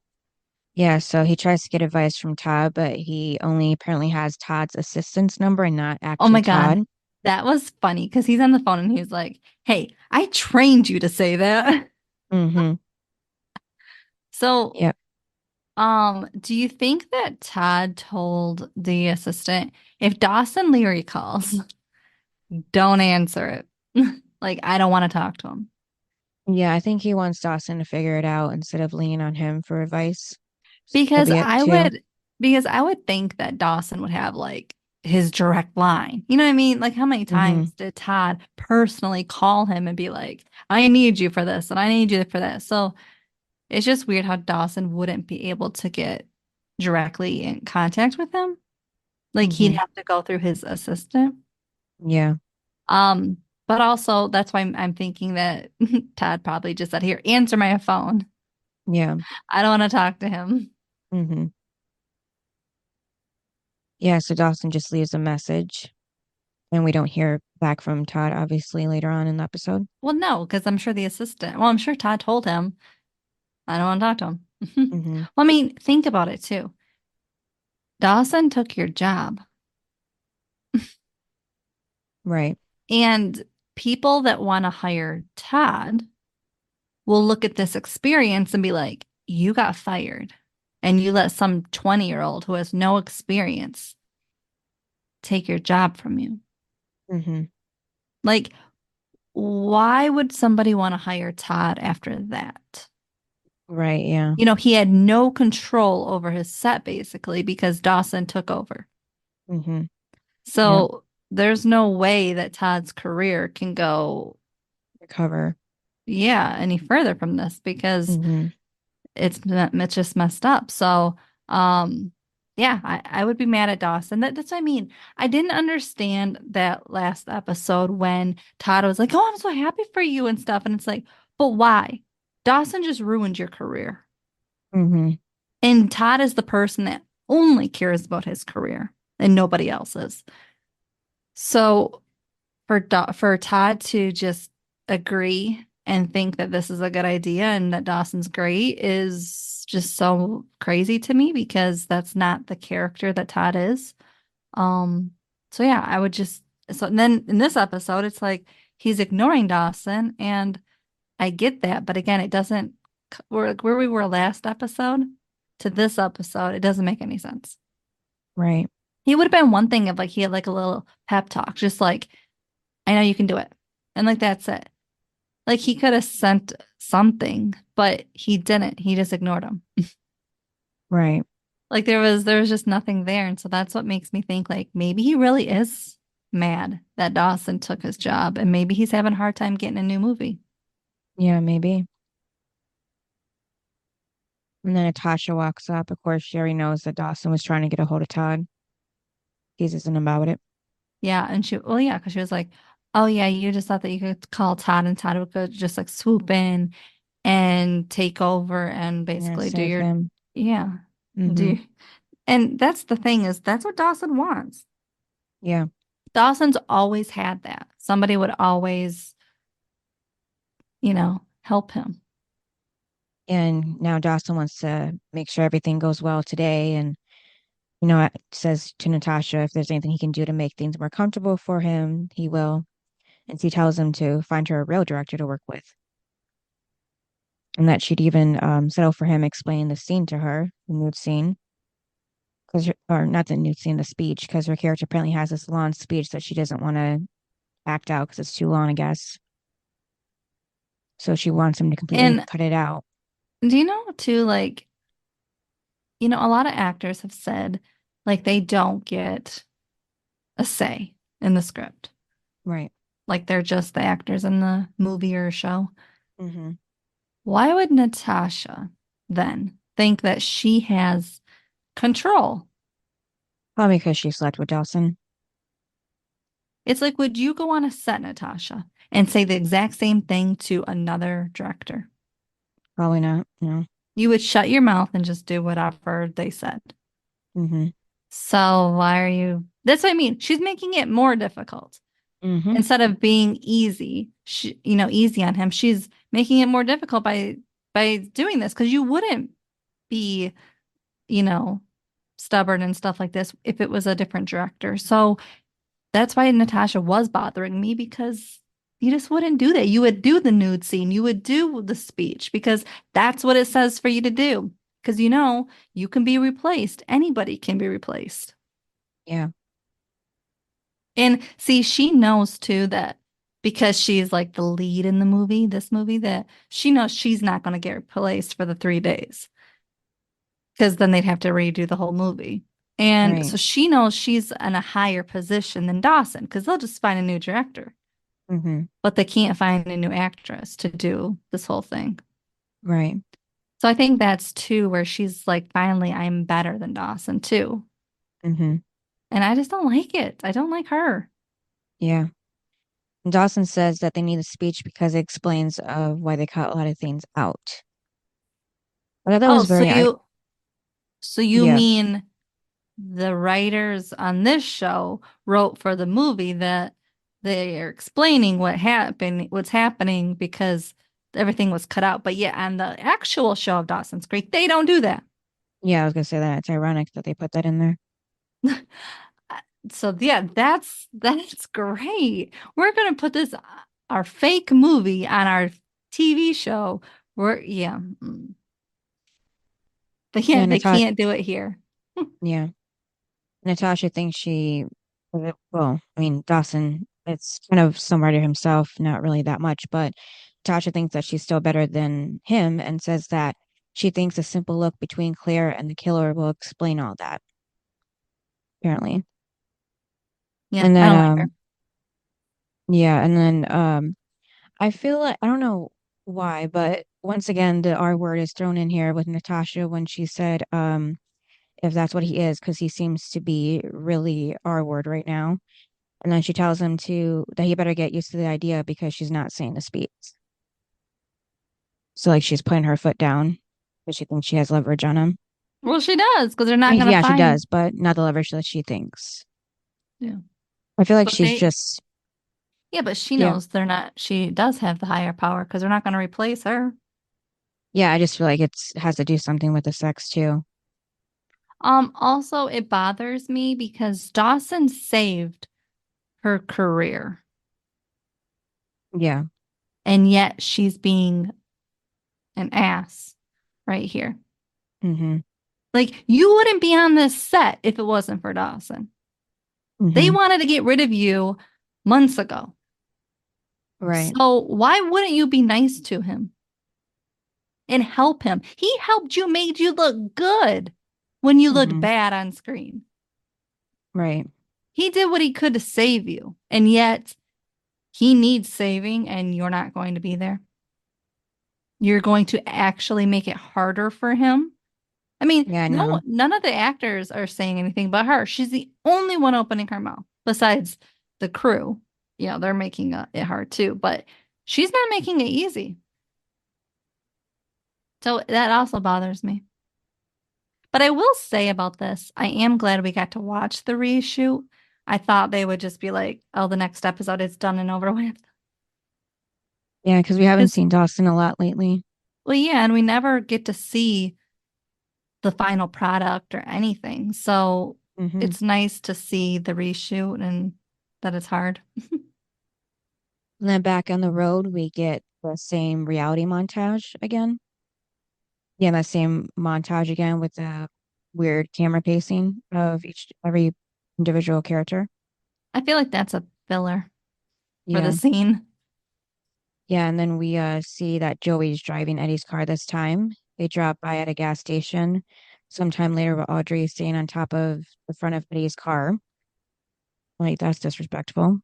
Yeah. So he tries to get advice from Todd, but he only apparently has Todd's assistant's number and not Oh actual my God. Todd. That was funny because he's on the phone and he's like, "Hey, I trained you to say that." Hmm. So, Yep. do you think that Todd told the assistant if Dawson Leary calls, don't answer it? Like, I don't want to talk to him. Yeah. I think he wants Dawson to figure it out instead of leaning on him for advice. Could Because be it I too. would because I would think that Dawson would have like his direct line. You know what I mean? Like how many Hmm. times did Todd personally call him and be like, "I need you for this and I need you for this." So it's just weird how Dawson wouldn't be able to get directly in contact with him. Like he'd Hmm. have to go through his assistant. Yeah. Um, but also that's why I'm thinking that Todd probably just said, "Here, answer my phone. Yeah. I don't want to talk to him." Hmm. Yeah. So Dawson just leaves a message and we don't hear back from Todd, obviously, later on in the episode. Well, no, because I'm sure the assistant, well, I'm sure Todd told him, I don't want to talk to him. Hmm. Well, I mean, think about it too. Dawson took your job, Right. and people that want to hire Todd will look at this experience and be like, you got fired, and you let some 20-year-old who has no experience take your job from you. Hmm. Like, why would somebody want to hire Todd after that? Right. Yeah. He had no control over his set basically because Dawson took over. Hmm. Yep. So there's no way that Todd's career can go, Recover. yeah, any further from this because Hmm. it's just messed up. So, um, yeah, I would be mad at Dawson. That's what I mean. I didn't understand that last episode when Todd was like, "Oh, I'm so happy for you" and stuff, and it's like, but why? Dawson just ruined your career. Hmm. And Todd is the person that only cares about his career and nobody else's. So for Todd to just agree and think that this is a good idea and that Dawson's great is just so crazy to me because that's not the character that Todd is. Um, so yeah, I would just so then in this episode, it's like he's ignoring Dawson, and I get that, but again, it doesn't where we were last episode to this episode, it doesn't make any sense. Right. He would have been one thing if like he had like a little pep talk, just like, I know you can do it. And like that's it. Like he could have sent something, but he didn't. He just ignored him. Right. Like there was just nothing there. And so that's what makes me think like maybe he really is mad that Dawson took his job and maybe he's having a hard time getting a new movie. Yeah, maybe. And then Natasha walks up. Of course, she already knows that Dawson was trying to get a hold of Todd. Teases him about it. Yeah, and well, yeah, because she was like, "Oh yeah, you just thought that you could call Todd and Todd would go just like swoop in and take over and Yeah, basically do save your him. yeah, Mm-hmm. do." And that's the thing is that's what Dawson wants. Yeah. Dawson's always had that. Somebody would always, help him. And now Dawson wants to make sure everything goes well today. And, says to Natasha if there's anything he can do to make things more comfortable for him, he will. And she tells him to find her a real director to work with. And that she'd even settle for him explaining the scene to her, the nude scene. Or not the nude scene, the speech, because her character apparently has this long speech that she doesn't want to act out because it's too long, I guess. So she wants him to completely And cut it out. do you know too, like, a lot of actors have said like they don't get a say in the script. Right. Like they're just the actors in the movie or show. Mm-hmm. Why would Natasha then think that she has control? Probably because she slept with Dawson. It's like, would you go on a set, Natasha, and say the exact same thing to another director? Probably not. No. You would shut your mouth and just do whatever they said. Mm-hmm. So why are you? That's what I mean. She's making it more difficult Mm-hmm. instead of being easy. Easy on him. She's making it more difficult by doing this because you wouldn't be, you know, stubborn and stuff like this if it was a different director. So that's why Natasha was bothering me because you just wouldn't do that. You would do the nude scene, you would do the speech because that's what it says for you to do. Because you can be replaced. Anybody can be replaced. Yeah. And see, she knows too that because she's like the lead in this movie, that she knows she's not going to get replaced for the 3 days because then they'd have to redo the whole movie. And Right. so she knows she's in a higher position than Dawson because they'll just find a new director, Mm-hmm. but they can't find a new actress to do this whole thing. Right. So I think that's too where she's like, finally, I'm better than Dawson too. Mm-hmm. And I just don't like it. I don't like her. Yeah. And Dawson says that they need a speech because it explains why they cut a lot of things out. I thought that Oh, was so very, you yeah, mean the writers on this show wrote for the movie that they are explaining what's happening because everything was cut out. But yeah, on the actual show of Dawson's Creek, they don't do that. yeah, I was gonna say that. It's ironic that they put that in there. So yeah, that's great. We're gonna put this our fake movie on our TV show. Yeah. But yeah, Yeah, they can't do it here. yeah. Natasha thinks well, I mean, Dawson, it's kind of somewhere to himself, not really that much, but Natasha thinks that she's still better than him and says that she thinks a simple look between Claire and the killer will explain all that, apparently. Yeah, And I then, don't like her. yeah, and then, I feel like, I don't know why, but once again, the R word is thrown in here with Natasha when she said, if that's what he is, because he seems to be really R word right now. And then she tells him that he better get used to the idea because she's not saying the speech. So like she's putting her foot down because she thinks she has leverage on him. Well, she does because they're not going to Yeah, she find. does, but not the level that she thinks. Yeah. I feel like But she's they, just, yeah, but she yeah, knows they're not. She does have the higher power because they're not going to replace her. yeah. I just feel like it's has to do something with the sex too. Also, it bothers me because Dawson saved her career, Yeah. and yet she's being an ass right here. Mm-hmm. Like, you wouldn't be on this set if it wasn't for Dawson. They Mm-hmm. wanted to get rid of you months ago. Right. So why wouldn't you be nice to him and help him? He helped you, made you look good when you looked Mm-hmm. bad on screen. Right. He did what he could to save you, and yet he needs saving, and you're not going to be there. You're going to actually make it harder for him. I mean, Yeah, I no, know. none of the actors are saying anything but her. She's the only one opening her mouth besides the crew. You know, they're making it hard too, but she's not making it easy. So that also bothers me. But I will say about this, I am glad we got to watch the reshoot. I thought they would just be like, oh, the next episode is done and over with. Yeah, because we haven't 'Cause, seen Dawson a lot lately. well, yeah, and we never get to see the final product or anything. So Mm-hmm. it's nice to see the reshoot and that it's hard. And then back on the road, we get the same reality montage again. Yeah, that same montage again with the weird camera pacing of every individual character. I feel like that's a filler for the Yeah. scene. Yeah, and then we see that Joey's driving Eddie's car this time. They drop by at a gas station sometime later with Audrey staying on top of the front of Eddie's car. Like, that's disrespectful.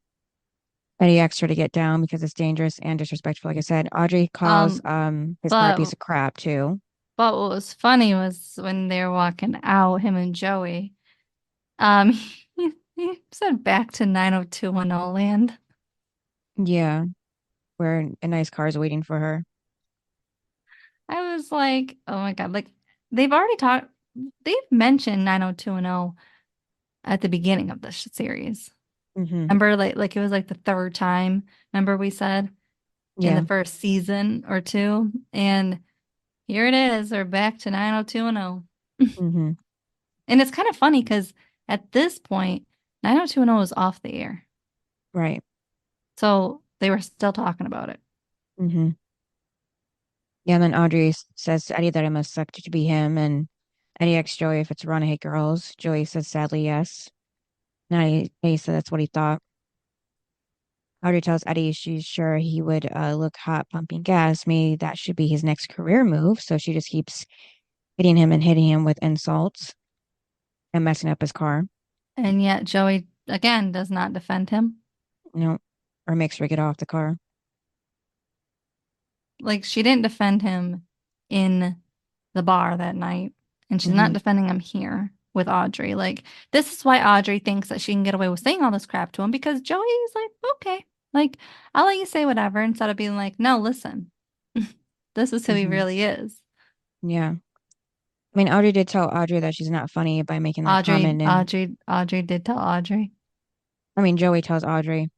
Eddie asks her to get down because it's dangerous and disrespectful. Like I said, Audrey calls Um, his car a piece but of crap too. but what was funny was when they were walking out, him and Joey. He said back to 90210 land. Yeah, where a nice car is waiting for her. I was like, oh my God, like they've already talked, they've mentioned 90210 at the beginning of this series. Hmm. Remember, like it was like the third time, remember we said in the Yeah. first season or two, and here it is, we're back to 90210. Hmm. And it's kind of funny because at this point, 90210 is off the air. Right. So they were still talking about it. Hmm. Yeah, and then Audrey says to Eddie that it must suck to be him, and Eddie asks Joey if it's wrong to hate girls. Joey says sadly yes. And Eddie said that's what he thought. Audrey tells Eddie she's sure he would look hot pumping gas. Maybe that should be his next career move. So she just keeps hitting him and hitting him with insults and messing up his car, And yet Joey, again, does not defend him. you know, or makes her get off the car. Like she didn't defend him in the bar that night, and she's not Hmm. defending him here with Audrey. Like this is why Audrey thinks that she can get away with saying all this crap to him because Joey's like, okay, like I'll let you say whatever instead of being like, no, listen, this is who he Hmm. really is. Yeah. I mean, Audrey did tell Audrey that she's not funny by making that Audrey, comment. And Audrey, Audrey did tell Audrey. I mean, Joey tells Audrey,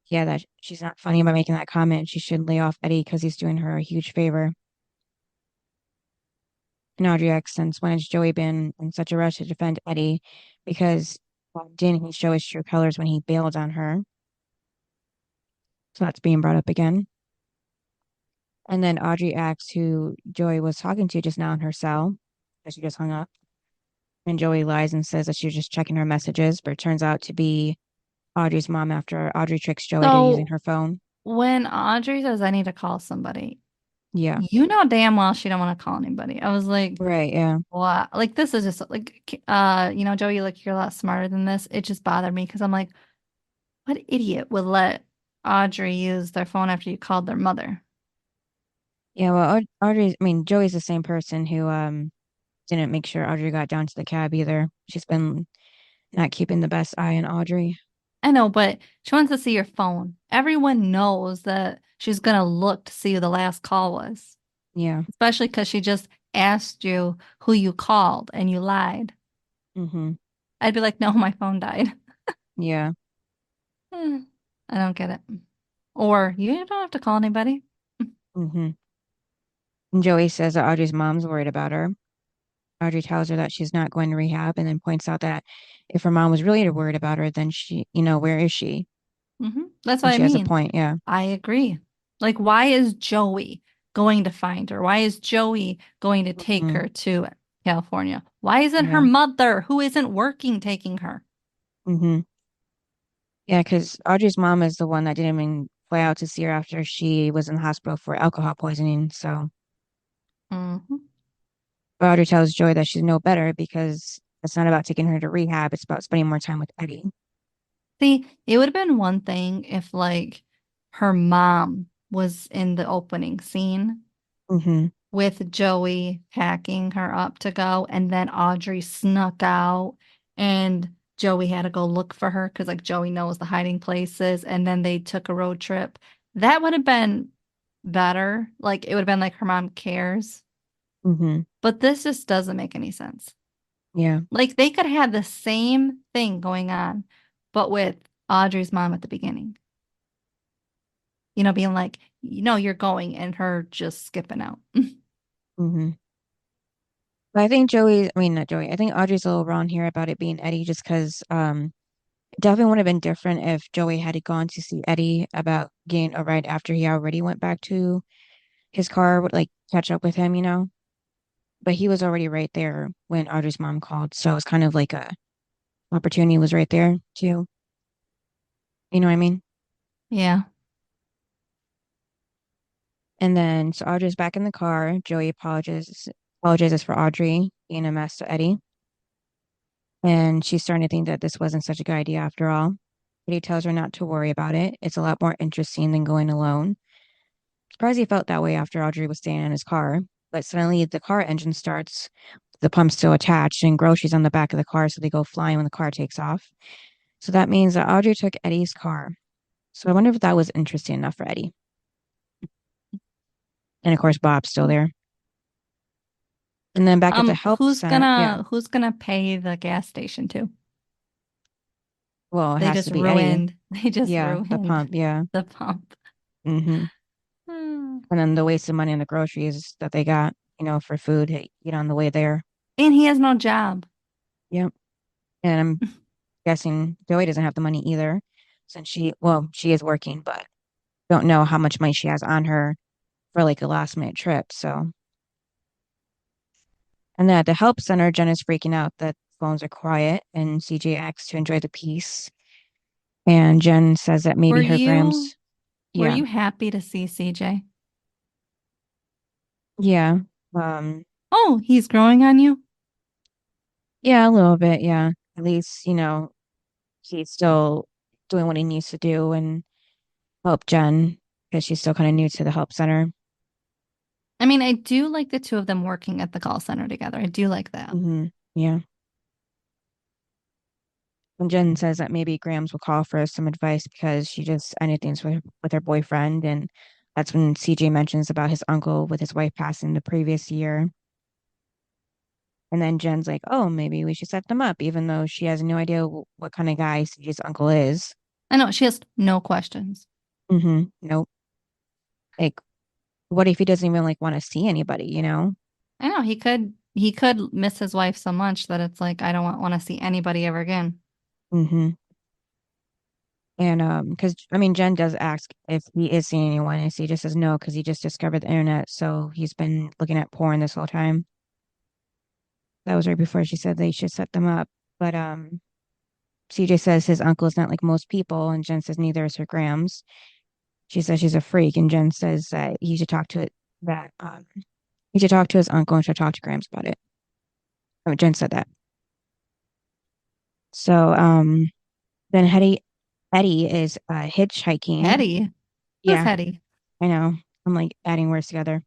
yeah, that she's not funny by making that comment. She should lay off Eddie because he's doing her a huge favor. And Audrey asks, since when has Joey been in such a rush to defend Eddie? Because didn't he show his true colors when he bailed on her? So that's being brought up again. And then Audrey asks who Joey was talking to just now in her cell, that she just hung up. And Joey lies and says that she was just checking her messages, but it turns out to be Audrey's mom after Audrey tricks Joey to using So her phone. when Audrey says I need to call somebody, Yeah. you know damn well she don't want to call anybody. I was like, Right. Yeah. wow, like this is just like Joey, like you're a lot smarter than this. It just bothered me because I'm like, what idiot would let Audrey use their phone after you called their mother? Yeah. Well, Audrey, I mean, Joey's the same person who didn't make sure Audrey got down to the cab either. She's been not keeping the best eye on Audrey. I know, but she wants to see your phone. Everyone knows that she's gonna look to see who the last call was, Yeah. especially because she just asked you who you called and you lied, Mm-hmm. I'd be like, no, my phone died. Yeah. I don't get it. Or you don't have to call anybody. Mm-hmm. And Joey says that Audrey's mom's worried about her. Audrey tells her that she's not going to rehab and then points out that if her mom was really worried about her, then where is she? That's what And I she has a mean. point. Yeah. I agree. Like, why is Joey going to find her? Why is Joey going to take Mm-hmm. her to California? Why isn't her Yeah. mother, who isn't working, taking her? Mm-hmm. Yeah, because Audrey's mom is the one that didn't even fly out to see her after she was in the hospital for alcohol poisoning. So Hmm. Audrey tells Joey that she's no better because it's not about taking her to rehab. It's about spending more time with Eddie. See, it would have been one thing if, like, her mom was in the opening scene Mm-hmm. with Joey packing her up to go, and then Audrey snuck out, and Joey had to go look for her because, like, Joey knows the hiding places, and then they took a road trip. That would have been better. Like, it would have been like her mom cares, Mm-hmm. but this just doesn't make any sense. Yeah. Like, they could have the same thing going on, but with Audrey's mom at the beginning, being like, you're going, and her just skipping out. Mm-hmm. But I think I mean, not Joey, I think Audrey's a little wrong here about it being Eddie just because it definitely would have been different if Joey had gone to see Eddie about getting a ride after he already went back to his car, would like catch up with him. But he was already right there when Audrey's mom called. So it's kind of like a opportunity was right there too. You know what I mean? Yeah. And then so Audrey's back in the car. Joey apologizes for Audrey being a mess to Eddie. And she's starting to think that this wasn't such a good idea after all. But he tells her not to worry about it. It's a lot more interesting than going alone. Surprised he felt that way after Audrey was staying in his car. But suddenly the car engine starts, the pump's still attached, and groceries on the back of the car, so they go flying when the car takes off. So that means that Audrey took Eddie's car. So I wonder if that was interesting enough for Eddie. And of course, Bob's still there. And then back at the help Who's center, yeah. gonna pay the gas station to? Well, it They has just to be Eddie. ruined. They just Yeah, the ruined pump, yeah. the pump. Hmm. Hmm. And then the wasted money on the groceries that they got, for food to eat on the way there. And he has no job. Yep. And I'm guessing Joey doesn't have the money either, since she is working, but don't know how much money she has on her for like a last minute trip. So, and then at the help center, Jen is freaking out that phones are quiet, and CJ asks to enjoy the peace. And Jen says that Were maybe her you Grams, were yeah, you happy to see CJ? yeah, um, Oh, he's growing on you? yeah, a little bit, yeah. At least, he's still doing what he needs to do and help Jen because she's still kind of new to the help center. I mean, I do like the two of them working at the call center together. I do like that. Yeah. And Jen says that maybe Grams will call for some advice because she just ended things with her boyfriend. And that's when CJ mentions about his uncle with his wife passing the previous year. And then Jen's like, oh, maybe we should set them up, even though she has no idea what kind of guy CJ's uncle is. I know she has no questions. Nope. Like, what if he doesn't even like want to see anybody? I know he could miss his wife so much that it's like I don't want to see anybody ever again. Mm-hmm. And because I mean, Jen does ask if he is seeing anyone, and he just says no because he just discovered the internet, so he's been looking at porn this whole time. That was right before she said they should set them up. But CJ says his uncle is not like most people, and Jen says neither is her Grams. She says she's a freak, and Jen says that he should talk to his uncle and should talk to Grams about it. Oh, Jen said that. So then Eddie is hitchhiking. Hetty? Who's Yeah, Hetty? I know. I'm like adding words together.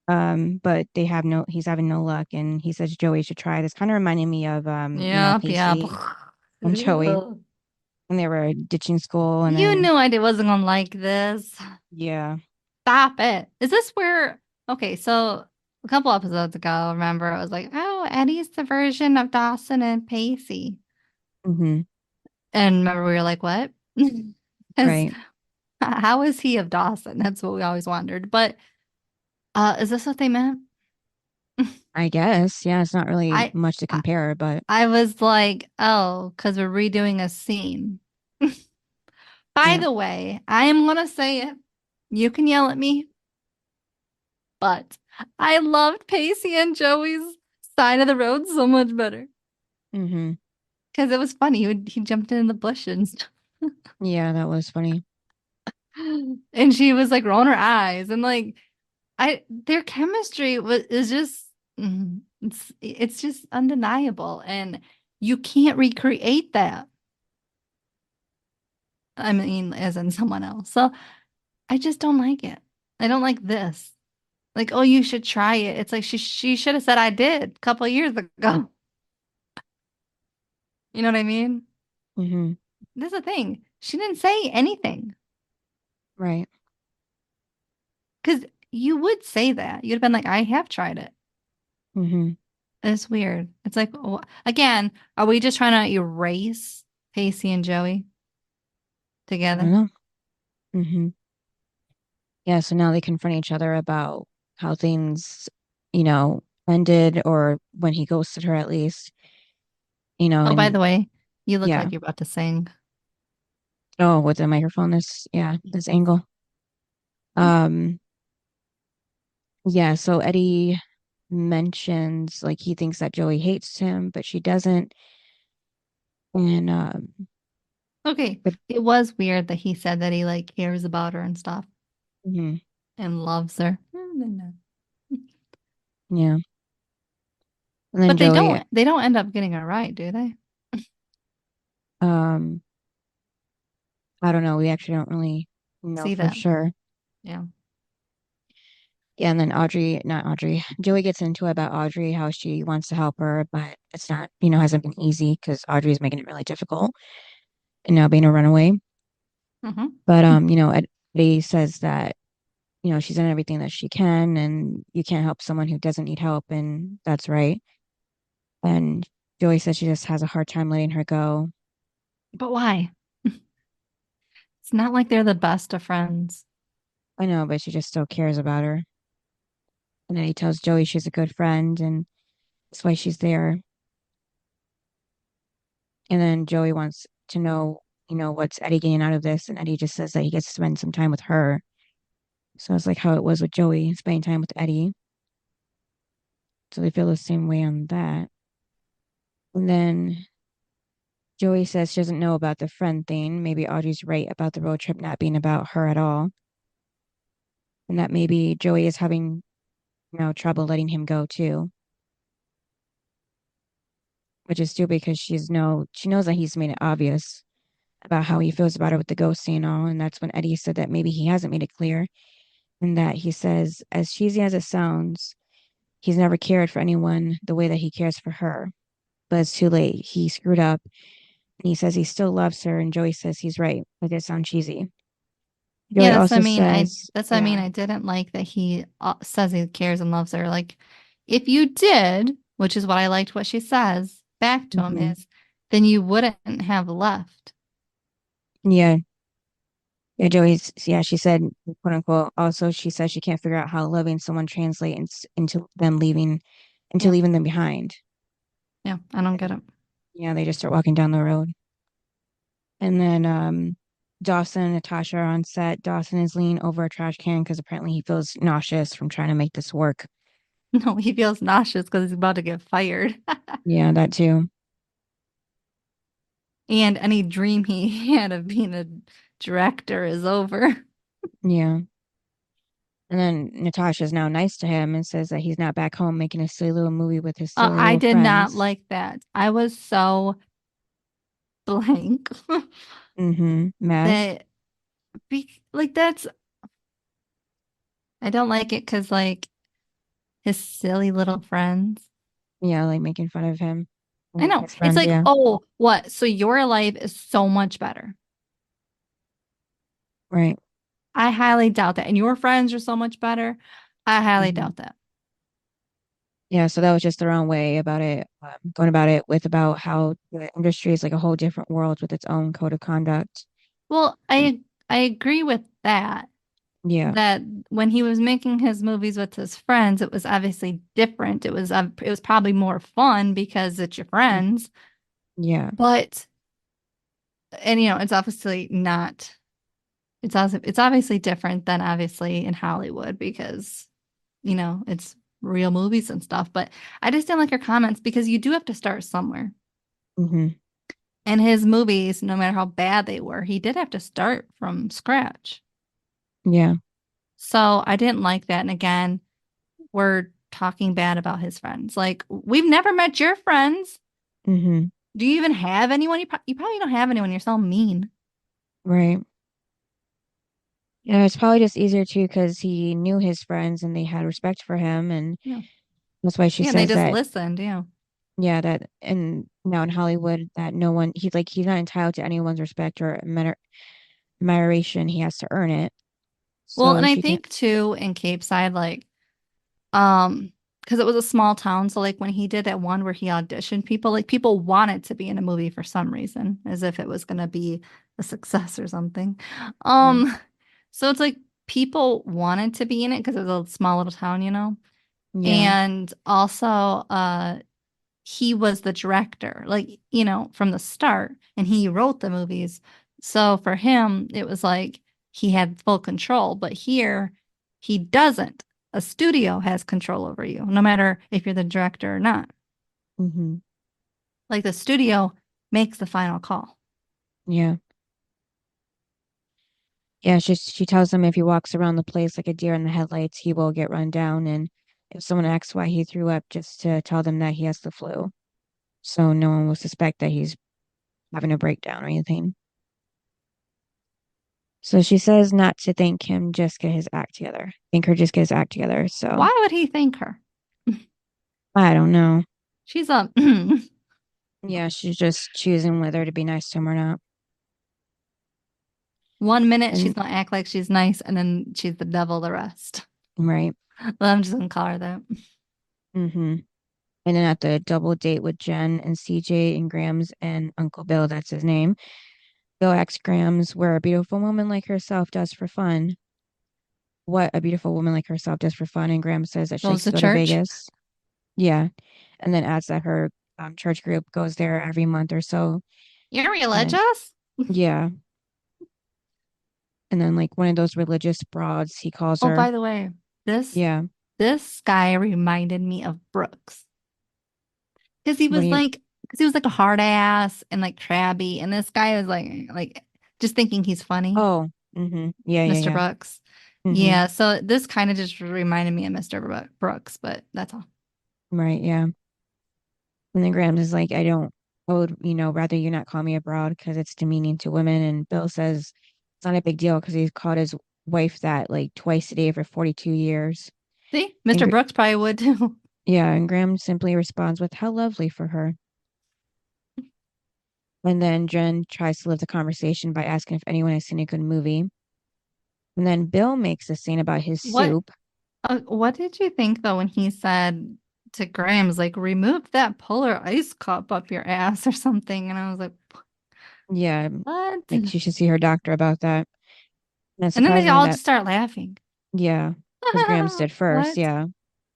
But he's having no luck, and he says Joey should try. This kind of reminded me of Yep, yep. Casey and Joey, and they were ditching school, and You then knew I wasn't gonna like this. yeah, Stop it. Is this where? Okay, so a couple episodes ago, remember, I was like, oh, Eddie's the version of Dawson and Pacey. Mm-hmm. And remember, we were like, what? Because Right. how is he of Dawson? That's what we always wondered. But is this what they meant? I guess. Yeah, it's not really I, much to I compare, but I was like, oh, because we're redoing a scene. By yeah. the way, I am gonna say it. You can yell at me, but I loved Pacey and Joey's side of the road so much better Mm-hmm. because it was funny. He jumped in the bush and stuff. Yeah, that was funny. And she was like rolling her eyes and like I their chemistry is just it's just undeniable and you can't recreate that. I mean, as in someone else. So I just don't like it. I don't like this. Like, oh, you should try it. It's like she should have said I did a couple of years ago. You know what I mean? Mm-hmm. This is the thing. She didn't say anything Right. because you would say that. You'd have been like, I have tried it. Mm-hmm. It's weird. It's like, again, are we just trying to erase Pacey and Joey I don't together? know. Mm-hmm. Yeah, so now they confront each other about how things, ended or when he ghosted her at least, Oh, by and the way, you look yeah. like you're about to sing. Oh, with the microphone, this angle. Um, yeah, so Eddie mentions like he thinks that Joey hates him, but she doesn't. And Okay, but it was weird that he said that he like cares about her and stuff mhm, and loves her. yeah. And then But they Joey, don't end up getting it right, do they? um, I don't know, we actually don't really know See for that? sure. Yeah. Yeah, and then not Audrey, Joey gets into it about Audrey, how she wants to help her, but it's not, hasn't been easy because Audrey's making it really difficult and now being a runaway. Hmm. But Eddie says that, she's done everything that she can and you can't help someone who doesn't need help, and that's right. And Joey says she just has a hard time letting her go. But why? It's not like they're the best of friends. I know, but she just still cares about her. And then he tells Joey she's a good friend and that's why she's there. And then Joey wants to know, what's Eddie getting out of this? And Eddie just says that he gets to spend some time with her. So it's like how it was with Joey, spending time with Eddie. So they feel the same way on that. And then Joey says she doesn't know about the friend thing. Maybe Audrey's right about the road trip not being about her at all. And that maybe Joey is having, trouble letting him go too. Which is stupid because she knows that he's made it obvious about how he feels about her with the ghosting and all. And that's when Eddie said that maybe he hasn't made it clear. And that he says, as cheesy as it sounds, he's never cared for anyone the way that he cares for her. But it's too late. He screwed up. And he says he still loves her. And Joey says he's right. But it sounds cheesy. Yeah, Joey also says, that's what I mean. yeah. I didn't like that he says he cares and loves her. Like, if you did, which is what I liked what she says back to him Hmm. is, then you wouldn't have left. Yeah. Yeah, she said, quote unquote, also, she says she can't figure out how loving someone translates into Yeah. leaving them behind. Yeah. I don't get And it. yeah, they just start walking down the road. And then Dawson and Natasha are on set. Dawson is leaning over a trash can because apparently he feels nauseous from trying to make this work. No, he feels nauseous because he's about to get fired. Yeah, that too. And any dream he had of being a director is over. Yeah. And then Natasha's now nice to him and says that he's not back home making a silly little movie with his silly I little did not friends. like that. I was so blank Mm-hmm. Mad. that like that's I don't like it because like his silly little friends. Yeah, like making fun of him I and know. his It's friends. like, Yeah. oh, what? So your life is so much better. Right. I highly doubt that. And your friends are so much better. I highly Hmm. doubt that. Yeah, so that was just their own way about it, going about it with about how the industry is like a whole different world with its own code of conduct. Well, And I agree with that. yeah, That when he was making his movies with his friends, it was obviously different. It was probably more fun because it's your mm, friends. yeah, But and it's obviously not. It's obviously different than obviously in Hollywood because it's real movies and stuff. But I just didn't like your comments because you do have to start somewhere. hmm, And his movies, no matter how bad they were, he did have to start from scratch. yeah, So I didn't like that. And again, we're talking bad about his friends. Like, we've never met your friends. hmm, Do you even have anyone? You probably don't have anyone. You're so mean. right. Yeah, it's probably just easier too because he knew his friends and they had respect for him, and Yeah. that's why she Yeah. And they says just that. listened. Yeah. Yeah, that and now in Hollywood that no one he's not entitled to anyone's respect or admiration. He has to earn it. Well, So and I she can. think too in Cape Side, like, because it was a small town. So, like, when he did that one where he auditioned people, like, people wanted to be in a movie for some reason, as if it was going to be a success or something. Right. Um, so it's like people wanted to be in it because it was a small little town. Yeah. And also, he was the director, like, from the start, and he wrote the movies. So for him, it was like he had full control. But here, he doesn't. A studio has control over you, no matter if you're the director or not. Hmm. Like the studio makes the final call. Yeah. Yeah. She tells him if he walks around the place like a deer in the headlights, he will get run down. And if someone asks why he threw up, just to tell them that he has the flu, so no one will suspect that he's having a breakdown or anything. So she says not to thank him, just get his act together. Think her just get his act together. So Why would he thank her? I don't know. She's a Yeah, she's just choosing whether to be nice to him or not. 1 minute she's And gonna act like she's nice, and then she's the devil the rest. right. Well, I'm just gonna call her that. Mm-hmm. And then at the double date with Jen and CJ and Grams and Uncle Bill, that's his name. Bill asks Grams where a beautiful woman like herself does for fun. What a beautiful woman like herself does for fun. And Grams says that she Goes likes to to go to church. Vegas. Yeah. And then adds that her church group goes there every month or so. You're And religious? yeah. And then like one of those religious broads, he calls Oh, her. by the way, this Yeah. this guy reminded me of Brooks because What do you, he was like a hard ass and like crabby, and this guy was like just thinking he's funny, oh, mm-hmm. Yeah, yeah, Mr. yeah. Brooks. Mm-hmm. Yeah, so this kind of just reminded me of Mr. Brooks, but that's all. Right, yeah. And then Grams is like, I would, rather you not call me a broad because it's demeaning to women. And Bill says it's not a big deal because he's called his wife that like twice a day for 42 years. See, And Mr. Brooks probably would too. yeah, and Graham simply responds with, how lovely for her. And then Jen tries to lift the conversation by asking if anyone has seen a good movie. And then Bill makes a scene about his What soup. what did you think though when he said to Grams like remove that polar ice cup up your ass or something? And I was like, Yeah, what? like she should see her doctor about that. And And then they surprisingly all that, just start laughing. yeah, because Grams did first. What? Yeah.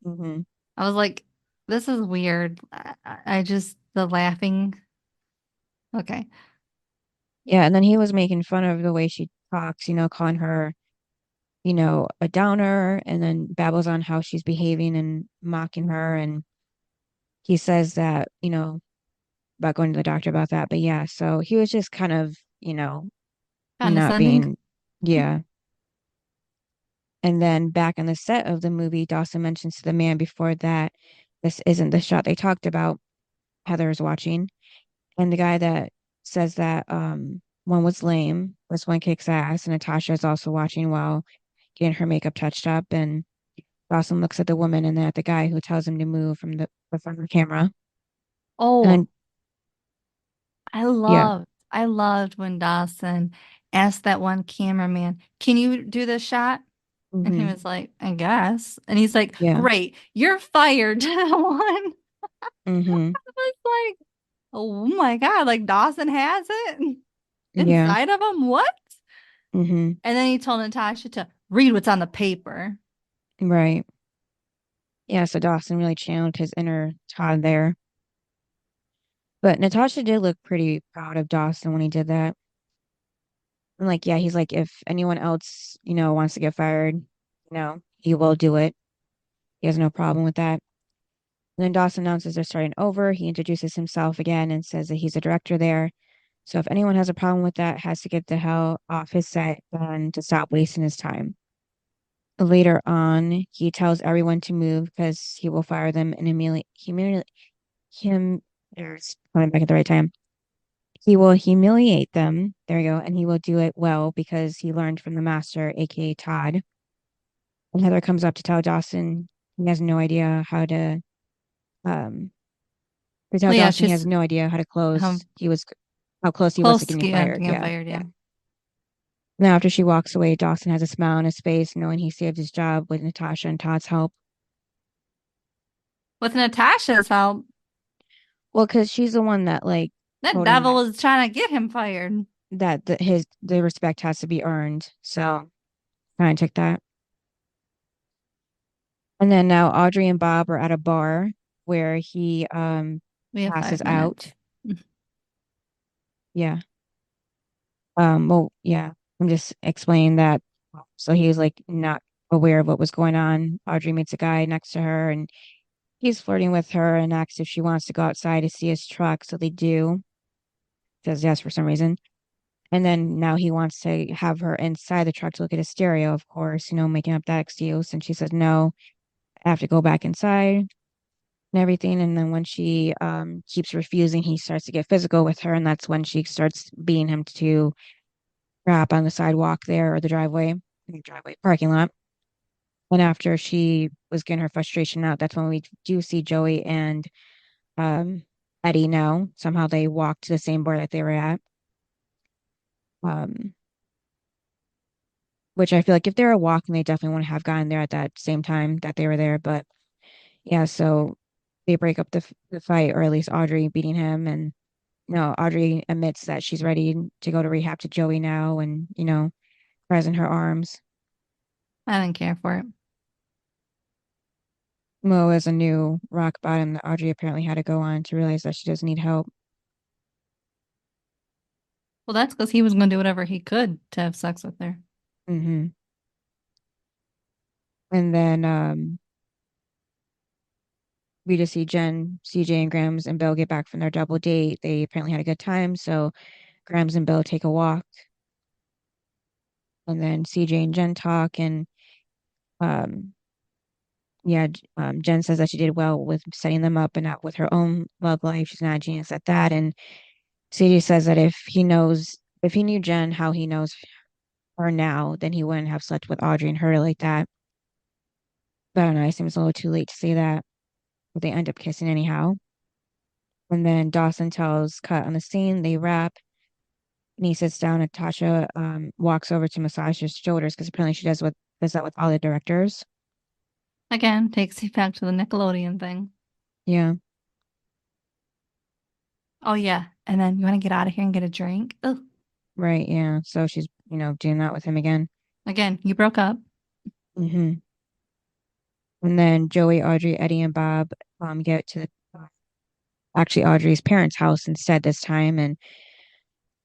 Hmm. I was like, this is weird. I just, the laughing. Okay. Yeah, and then he was making fun of the way she talks, calling her, a downer, and then babbles on how she's behaving and mocking her. And he says that, about going to the doctor about that. But yeah, so he was just kind of, not Condescending. being, yeah. And then back in the set of the movie, Dawson mentions to the man before that this isn't the shot they talked about. Heather's watching. And the guy that says that one was lame, this one kicks ass, and Natasha is also watching while getting her makeup touched up. And Dawson looks at the woman and then at the guy who tells him to move from the camera. And Oh, then yeah, I loved when Dawson asked that one cameraman, can you do this shot? And he Mm-hmm. was like, I guess. And he's like, Yeah. great, you're fired to the one. Mm-hmm. I was like, oh my God, like Dawson has it Yeah. inside of him? What? Mm-hmm. And then he told Natasha to read what's on the paper. Right. Yeah, so Dawson really channeled his inner Todd there. But Natasha did look pretty proud of Dawson when he did that. And like, yeah, he's like, if anyone else, wants to get fired, he will do it. He has no problem with that. And then Dawson announces they're starting over. He introduces himself again and says that he's a director there. So if anyone has a problem with that, has to get the hell off his set and to stop wasting his time. Later on, he tells everyone to move because he will fire them and humiliate him. There's coming back at the right time. He will humiliate them. There you go. And he will do it well because he learned from the master, aka Todd. And Heather comes up to tell Dawson he has no idea how um to tell Well, yeah, Dawson he has she's no idea how to how close. How close he was to close to getting fired. getting Yeah, fired. yeah. Yeah. Now after she walks away, Dawson has a smile on his face, knowing he saved his job with Natasha and Todd's help. With Natasha's help, Well, because she's the one that like that told him devil that was trying to get him fired. the respect has to be earned. So kind of took that. And then now Audrey and Bob are at a bar where he We have passes 5 minutes. out. Yeah. Well, yeah. I'm just explaining that. So he was like not aware of what was going on. Audrey meets a guy next to her and he's flirting with her and asks if she wants to go outside to see his truck. So they do. Says yes for some reason. And then now he wants to have her inside the truck to look at his stereo, of course, making up that excuse. And she says, no, I have to go back inside and everything. And then when she keeps refusing, he starts to get physical with her. And that's when she starts beating him to crap on the sidewalk there or the driveway parking lot. And after she was getting her frustration out, that's when we do see Joey and um, Eddie now. Somehow they walk to the same bar that they were at. Um, which I feel like if they were walking, they definitely wouldn't have gotten there at that same time that they were there. But yeah, so they break up the fight, or at least Audrey beating him. And no, Audrey admits that she's ready to go to rehab to Joey now and, cries in her arms. I didn't care for it. Mo is a new rock bottom that Audrey apparently had to go on to realize that she does need help. Well, that's because he was going to do whatever he could to have sex with her. Hmm. And then we just see Jen, CJ, and Grams and Bill get back from their double date. They apparently had a good time. So Grams and Bill take a walk. And then CJ and Jen talk. And um, yeah, Jen says that she did well with setting them up and not with her own love life. She's not a genius at that. And CJ says that if he knew Jen how he knows her now, then he wouldn't have slept with Audrey and her like that. But I don't know. It seems a little too late to say that. But they end up kissing anyhow. And then Dawson tells Cut on the scene. They wrap. And he sits down. Natasha walks over to massage his shoulders because apparently she does that with all the directors. Again, takes you back to the Nickelodeon thing. Yeah, Oh, yeah. And then you want to get out of here and get a drink? Ugh. right. Yeah. So she's, doing that with him again. Again, you broke up. Hmm. And then Joey, Audrey, Eddie, and Bob get to actually Audrey's parents' house instead this time. And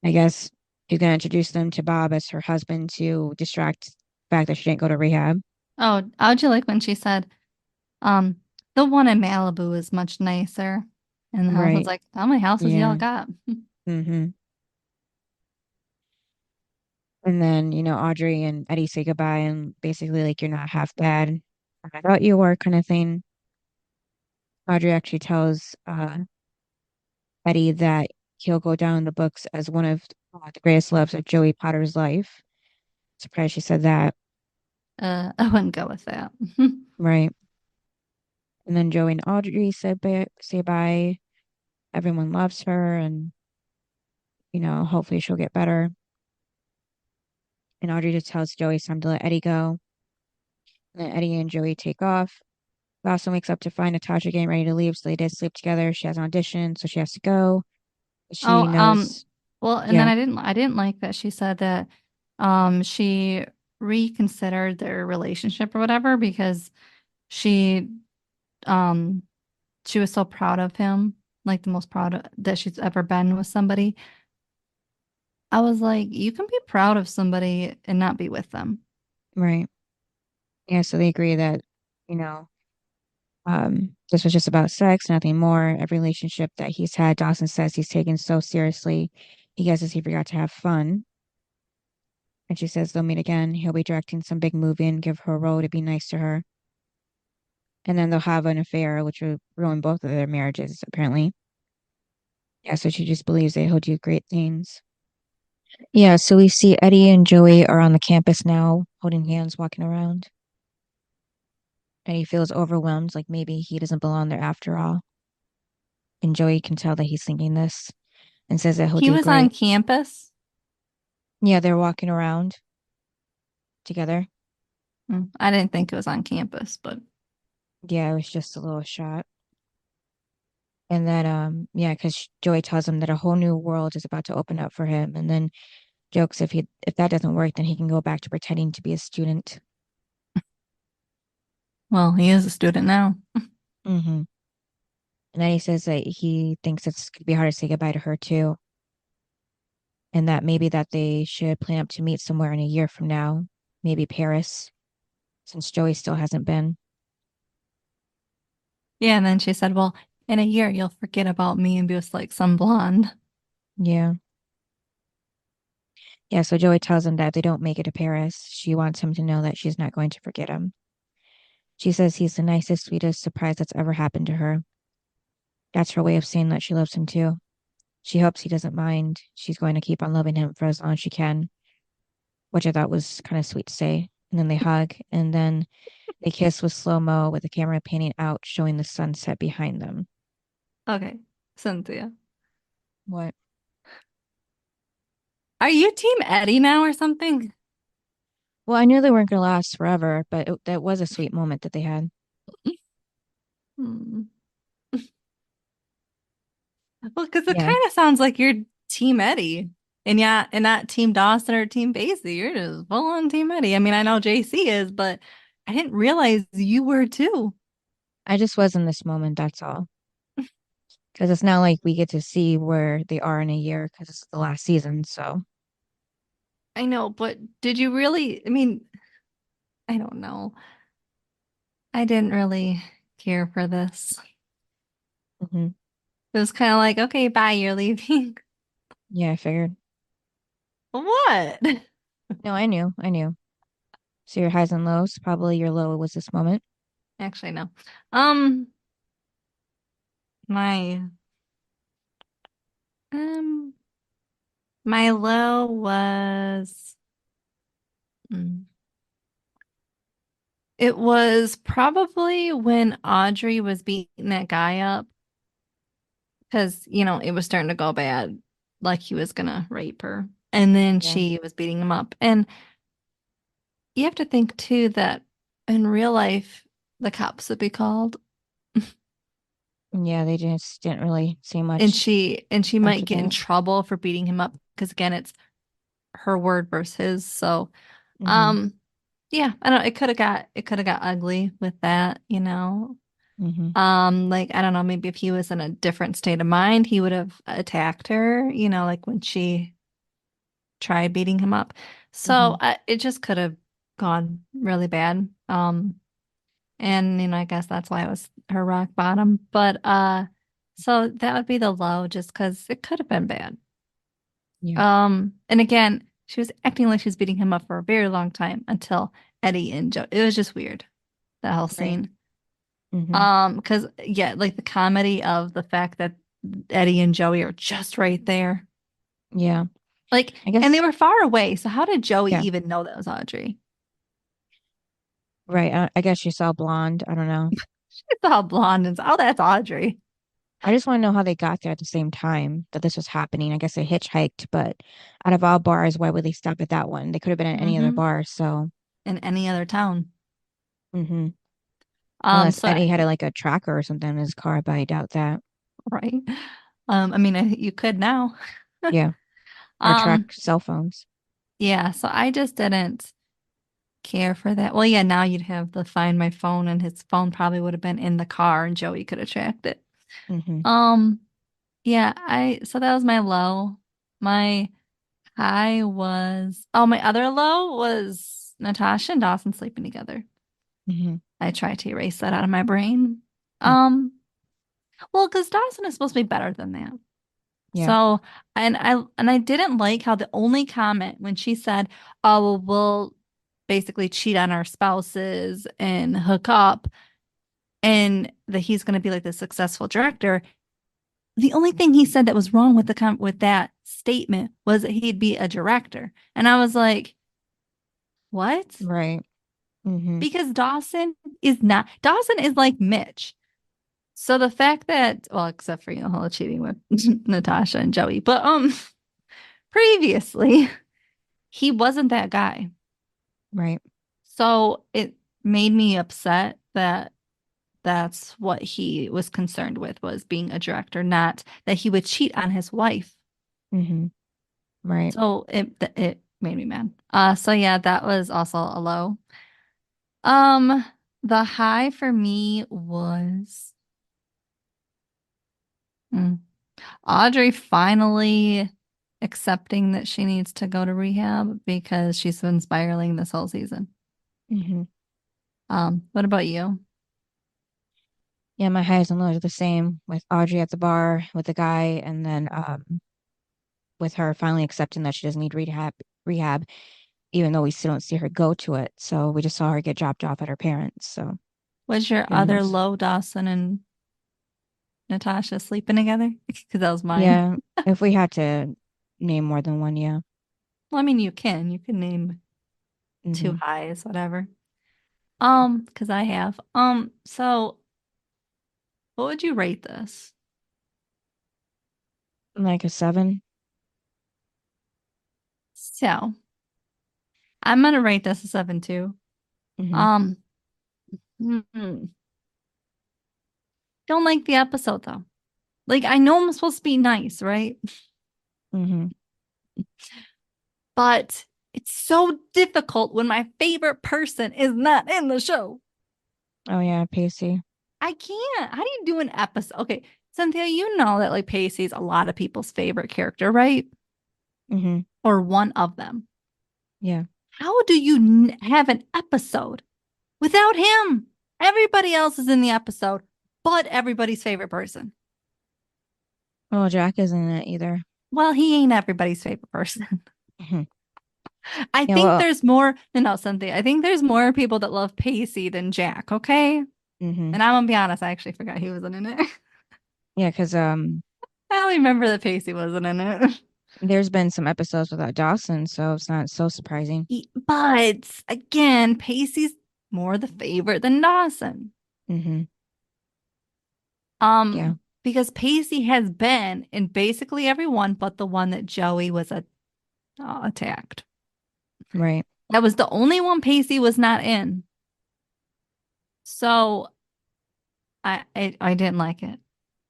I guess she's going to introduce them to Bob as her husband to distract the fact that she didn't go to rehab. Oh, how'd you like when she said, um, the one in Malibu is much nicer? And the house was Right. like, how many houses y'all Yeah. got? Hmm. And then, Audrey and Eddie say goodbye and basically like you're not half bad. I thought you were kind of thing. Audrey actually tells Eddie that he'll go down in the books as one of the greatest loves of Joey Potter's life. Surprised she said that. I wouldn't go with that. Right. And then Joey and Audrey say bye. Everyone loves her and, hopefully she'll get better. And Audrey just tells Joey it's time to let Eddie go. And then Eddie and Joey take off. Dawson wakes up to find Natasha getting ready to leave, so they did sleep together. She has an audition, so she has to go. Oh, She knows, well, and then yeah, I didn't like that she said that she reconsidered their relationship or whatever because she um she was so proud of him, like the most that she's ever been with somebody. I was like, you can be proud of somebody and not be with them. right. Yeah, so they agree that, you know, this was just about sex, nothing more. Every relationship that he's had, Dawson says he's taken so seriously. He guesses he forgot to have fun. And she says they'll meet again. He'll be directing some big movie and give her a role to be nice to her. And then they'll have an affair, which will ruin both of their marriages, apparently. Yeah, so she just believes that he'll do great things. Yeah, so we see Eddie and Joey are on the campus now, holding hands, walking around. And he feels overwhelmed, like maybe he doesn't belong there after all. And Joey can tell that he's thinking this and says that he'll He do was on great. campus. Yeah, they're walking around together. I didn't think it was on campus, but Yeah, it was just a little shot. And then, yeah, because Joey tells him that a whole new world is about to open up for him, and then jokes if that doesn't work, then he can go back to pretending to be a student. well, he is a student now. Hmm. And then he says that he thinks it's gonna be hard to say goodbye to her too, and that maybe that they should plan up to meet somewhere in a year from now, maybe Paris, since Joey still hasn't been. Yeah, and then she said, "Well, in a year you'll forget about me and be with like some blonde." Yeah. Yeah, so Joey tells him that if they don't make it to Paris, she wants him to know that she's not going to forget him. She says he's the nicest, sweetest surprise that's ever happened to her. That's her way of saying that she loves him too. She hopes he doesn't mind. She's going to keep on loving him for as long as she can, which I thought was kind of sweet to say. And then they hug, and then they kiss with slow mo with the camera panning out, showing the sunset behind them. Okay, Cynthia, What? are you Team Eddie now or something? Well, I knew they weren't going to last forever, but that was a sweet moment that they had. Hmm. Well, because it Yeah. kind of sounds like you're Team Eddie, and yeah, and not Team Dawson or Team Basie. You're just full on Team Eddie. I mean, I know JC is, but I didn't realize you were too. I just was in this moment, that's all. Because it's not like we get to see where they are in a year because it's the last season. So, I know, but did you really? I mean, I don't know. I didn't really care for this. hmm, It was kind of like, okay, bye, you're leaving. yeah, I figured. What? No, I knew. I knew. So your highs and lows, probably your low was this moment. Actually, no. Um, my um my low was mm, it was probably when Audrey was beating that guy up because, it was starting to go bad, like he was gonna rape her. And then Yeah. she was beating him up. And you have to think too that in real life, the cops would be called Yeah, they just didn't really say and much she might after get in that. trouble for beating him up because again, it's her word versus his. So, Hmm. um, yeah, I don't know. It could have got ugly with that. Hmm. Like I don't know, maybe if he was in a different state of mind, he would have attacked her, like when she tried beating him up. Hmm. So it just could have gone really bad. And I guess that's why it was her rock bottom. But so that would be the low, just because it could have been bad. Yeah. And again, she was acting like she was beating him up for a very long time until Eddie and Joe. It was just weird, that whole Right. scene. Hmm. Because yeah, like the comedy of the fact that Eddie and Joey are just right there. Yeah. Like, I and they guess. were far away. So how did Joey Yeah. even know that was Audrey? Right. I guess you saw blonde. I don't know. She saw blonde and oh, that's Audrey. I just want to know how they got there at the same time that this was happening. I guess they hitchhiked, but out of all bars, why would they stop at that one? They could have been at any other Mm-hmm. bar. So, In any other town. Mm-hmm. Unless So Eddie had like a tracker or something in his car, but I doubt that. right. I mean, you could now. Yeah. Or Um, track cell phones. yeah, so I just didn't care for that. Well, yeah, now you'd have the Find My Phone, and his phone probably would have been in the car, and Joey could have tracked it. Mm-hmm. Um, yeah, I so that was my low. My high was my other low was Natasha and Dawson sleeping together. Mm-hmm. I tried to erase that out of my brain. Mm. Um, well, because Dawson is supposed to be better than that. Yeah. So, and I didn't like how the only comment when she said, "Oh, well, we'll basically cheat on our spouses and hook up," and that he's going to be like the successful director. The only thing he said that was wrong with with that statement was that he'd be a director, and I was like, "What?" Right. Mm-hmm. Because Dawson is not. Dawson is like Mitch. So the fact that, well, except for the whole cheating with Natasha and Joey, but previously he wasn't that guy. Right. So it made me upset that that's what he was concerned with was being a director, not that he would cheat on his wife. Mm-hmm. Right. So it made me mad. So yeah, that was also a low. The high for me was mm, Audrey finally accepting that she needs to go to rehab because she's been spiraling this whole season. Mm-hmm. What about you? Yeah, my highs and lows are the same with Audrey at the bar with the guy, and then with her finally accepting that she doesn't need rehab, even though we still don't see her go to it. So we just saw her get dropped off at her parents. So Was your good other news. low Dawson and Natasha sleeping together? Because that was mine. Yeah, if we had to name more than one, yeah. Well, I mean, you can. You can name two Mm-hmm. highs, whatever. Because I have. So what would you rate this? Like a 7. So I'm gonna rate this a 7 too. Mm-hmm. Um, mm, don't like the episode though. Like I know I'm supposed to be nice, right? Mm-hmm. But it's so difficult when my favorite person is not in the show. Oh yeah, Pacey. I can't. How do you do an episode? Okay, Cynthia, you know that like Pacey's a lot of people's favorite character, right? Mm-hmm. Or one of them. Yeah. How do you have an episode without him? Everybody else is in the episode, but everybody's favorite person. Well, Jack isn't in it either. Well, he ain't everybody's favorite person. Mhm. I Yeah, think well, there's more, no, Cynthia, I think there's more people that love Pacey than Jack, okay? mm-hmm. And I'm gonna be honest, I actually forgot he wasn't in it. Yeah, because I only remember that Pacey wasn't in it. there's been some episodes without Dawson, so it's not so surprising. But again, Pacey's more the favorite than Dawson. Mm-hmm. Yeah. Because Pacey has been in basically every one but the one that Joey was attacked. Right. That was the only one Pacey was not in. So I didn't like it.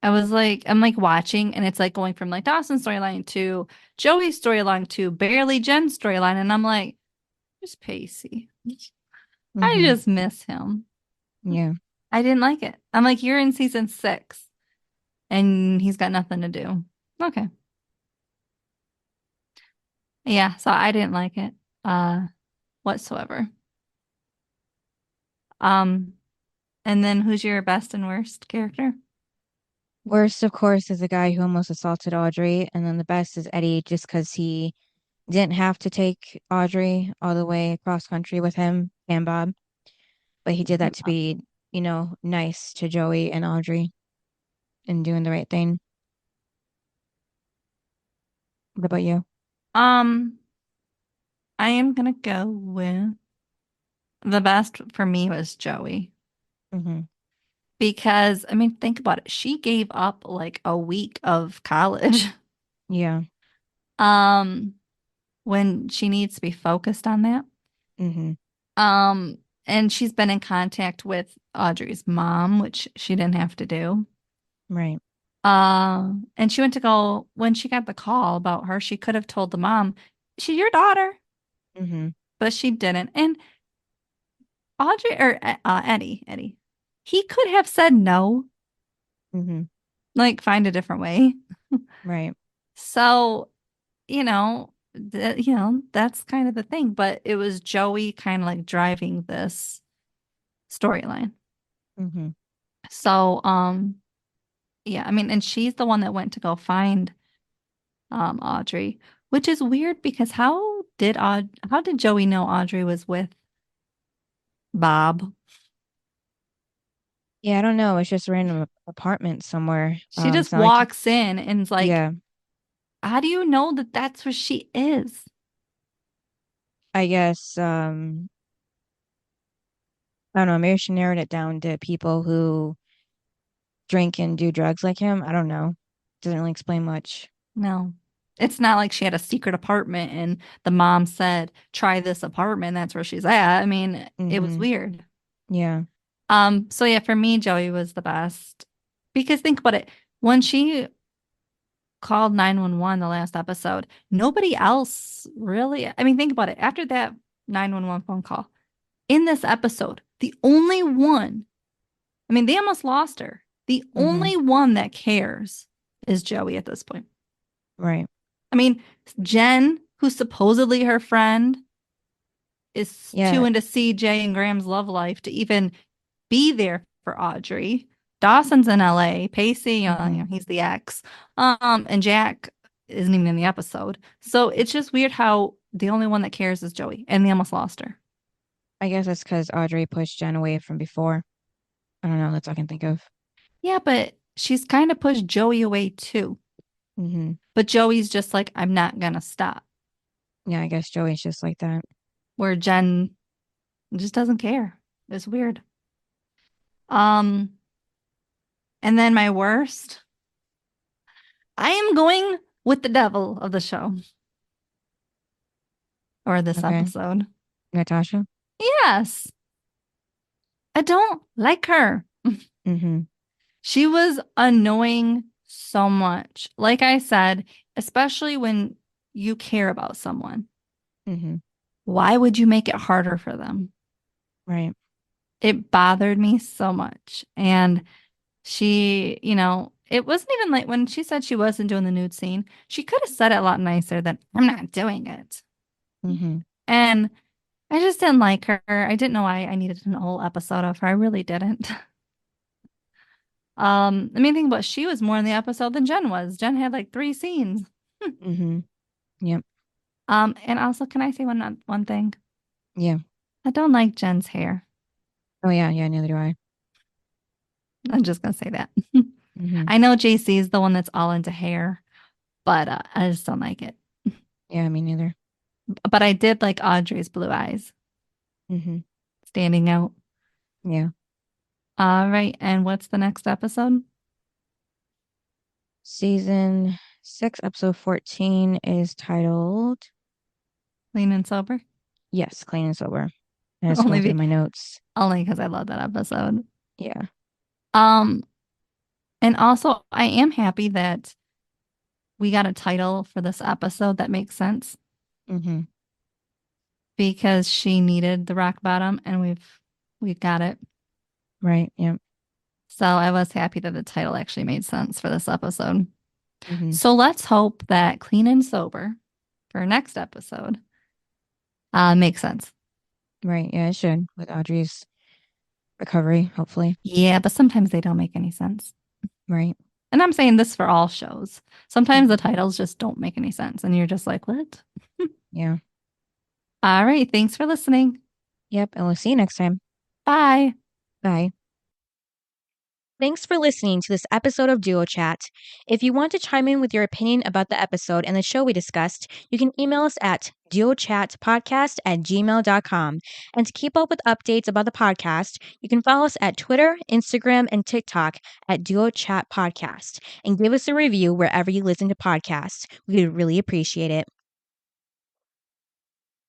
I'm like watching and it's like going from like Dawson's storyline to Joey's storyline to barely Jen's storyline. And I'm like, where's Pacey? I Mm-hmm. just miss him. Yeah. I didn't like it. I'm like, you're in season 6 and he's got nothing to do. Okay. Yeah, so I didn't like it uh whatsoever. Um, and then who's your best and worst character? Worst, of course, is the guy who almost assaulted Audrey, and then the best is Eddie, just because he didn't have to take Audrey all the way across country with him and Bob, but he did that to be, nice to Joey and Audrey and doing the right thing. What about you? Um, I am gonna go with the best for me was Joey. Mm-hmm. Because I mean, think about it. She gave up like a week of college. Yeah. Um, when she needs to be focused on that. Mm-hmm. Um, And she's been in contact with Audrey's mom, which she didn't have to do. Right. And she went to go when she got the call about her, she could have told the mom, she's your daughter, Mm-hmm. but she didn't. And Audrey or Eddie, he could have said no, Mm-hmm. like find a different way. Right. So, that's kind of the thing. But it was Joey kind of like driving this storyline. Mm-hmm. So, yeah, I mean, and she's the one that went to go find Audrey, which is weird because how did Joey know Audrey was with Bob? Yeah, I don't know. It's just a random apartment somewhere. She just It's not like walks in and is like, yeah. how do you know that that's where she is? I guess I don't know. Maybe she narrowed it down to people who drink and do drugs like him. I don't know. Doesn't really explain much. No. It's not like she had a secret apartment and the mom said, try this apartment, that's where she's at. I mean, it was Mm-hmm. weird. Yeah. So yeah, for me, Joey was the best. Because think about it. When she called 911 the last episode, nobody else really, I mean, think about it. After that 911 phone call, in this episode, the only one, I mean, they almost lost her. The Mm-hmm. only one that cares is Joey at this point. Right. I mean, Jen, who's supposedly her friend, is too Yeah. into CJ and Graham's love life to even be there for Audrey. Dawson's in LA. Pacey, Mm-hmm. he's the ex. And Jack isn't even in the episode. So it's just weird how the only one that cares is Joey, and they almost lost her. I guess that's because Audrey pushed Jen away from before. I don't know. That's all I can think of. Yeah, but she's kind of pushed Joey away too. Mm-hmm. But Joey's just like, I'm not gonna stop. Yeah, I guess Joey's just like that. Where Jen just doesn't care. It's weird. Um, and then my worst, I am going with the devil of the show or this Okay. episode. Natasha? Yes, I don't like her. Mm-hmm. She was annoying so much. Like I said, especially when you care about someone, Mm-hmm. why would you make it harder for them? Right. It bothered me so much. And she, it wasn't even like when she said she wasn't doing the nude scene, she could have said it a lot nicer than, I'm not doing it. Mm-hmm. And I just didn't like her. I didn't know why I needed an whole episode of her. I really didn't. I mean, think about she was more in the episode than Jen was. Jen had like 3 scenes. Mm-hmm. Yep. And also, can I say one thing? Yeah. I don't like Jen's hair. Oh yeah, yeah, neither do I. I'm just gonna say that. Mm-hmm. I know JC is the one that's all into hair, but I just don't like it. Yeah, me neither. But I did like Audrey's blue eyes Mm-hmm. standing out. Yeah. All right, and what's the next episode? Season 6, episode 14 is titled Clean and sober. Yes, Clean and Sober. And it's Only going through be, my notes. only because I love that episode. Yeah. Um, and also I am happy that we got a title for this episode that makes sense Mm-hmm. because she needed the rock bottom, and we've got it. Right. Yep. So I was happy that the title actually made sense for this episode. Mm-hmm. So let's hope that Clean and Sober for our next episode makes sense. Right. Yeah, it should with Audrey's recovery, hopefully. Yeah, but sometimes they don't make any sense. Right. And I'm saying this for all shows. Sometimes the Mhm. titles just don't make any sense, and you're just like, what? Yeah. All right. Thanks for listening. Yep. And we'll see you next time. Bye. Bye. Thanks for listening to this episode of Duo Chat. If you want to chime in with your opinion about the episode and the show we discussed, you can email us at duochatpodcast@gmail.com. And to keep up with updates about the podcast, you can follow us at Twitter, Instagram, and TikTok at Duo Chat Podcast. And give us a review wherever you listen to podcasts. We would really appreciate it.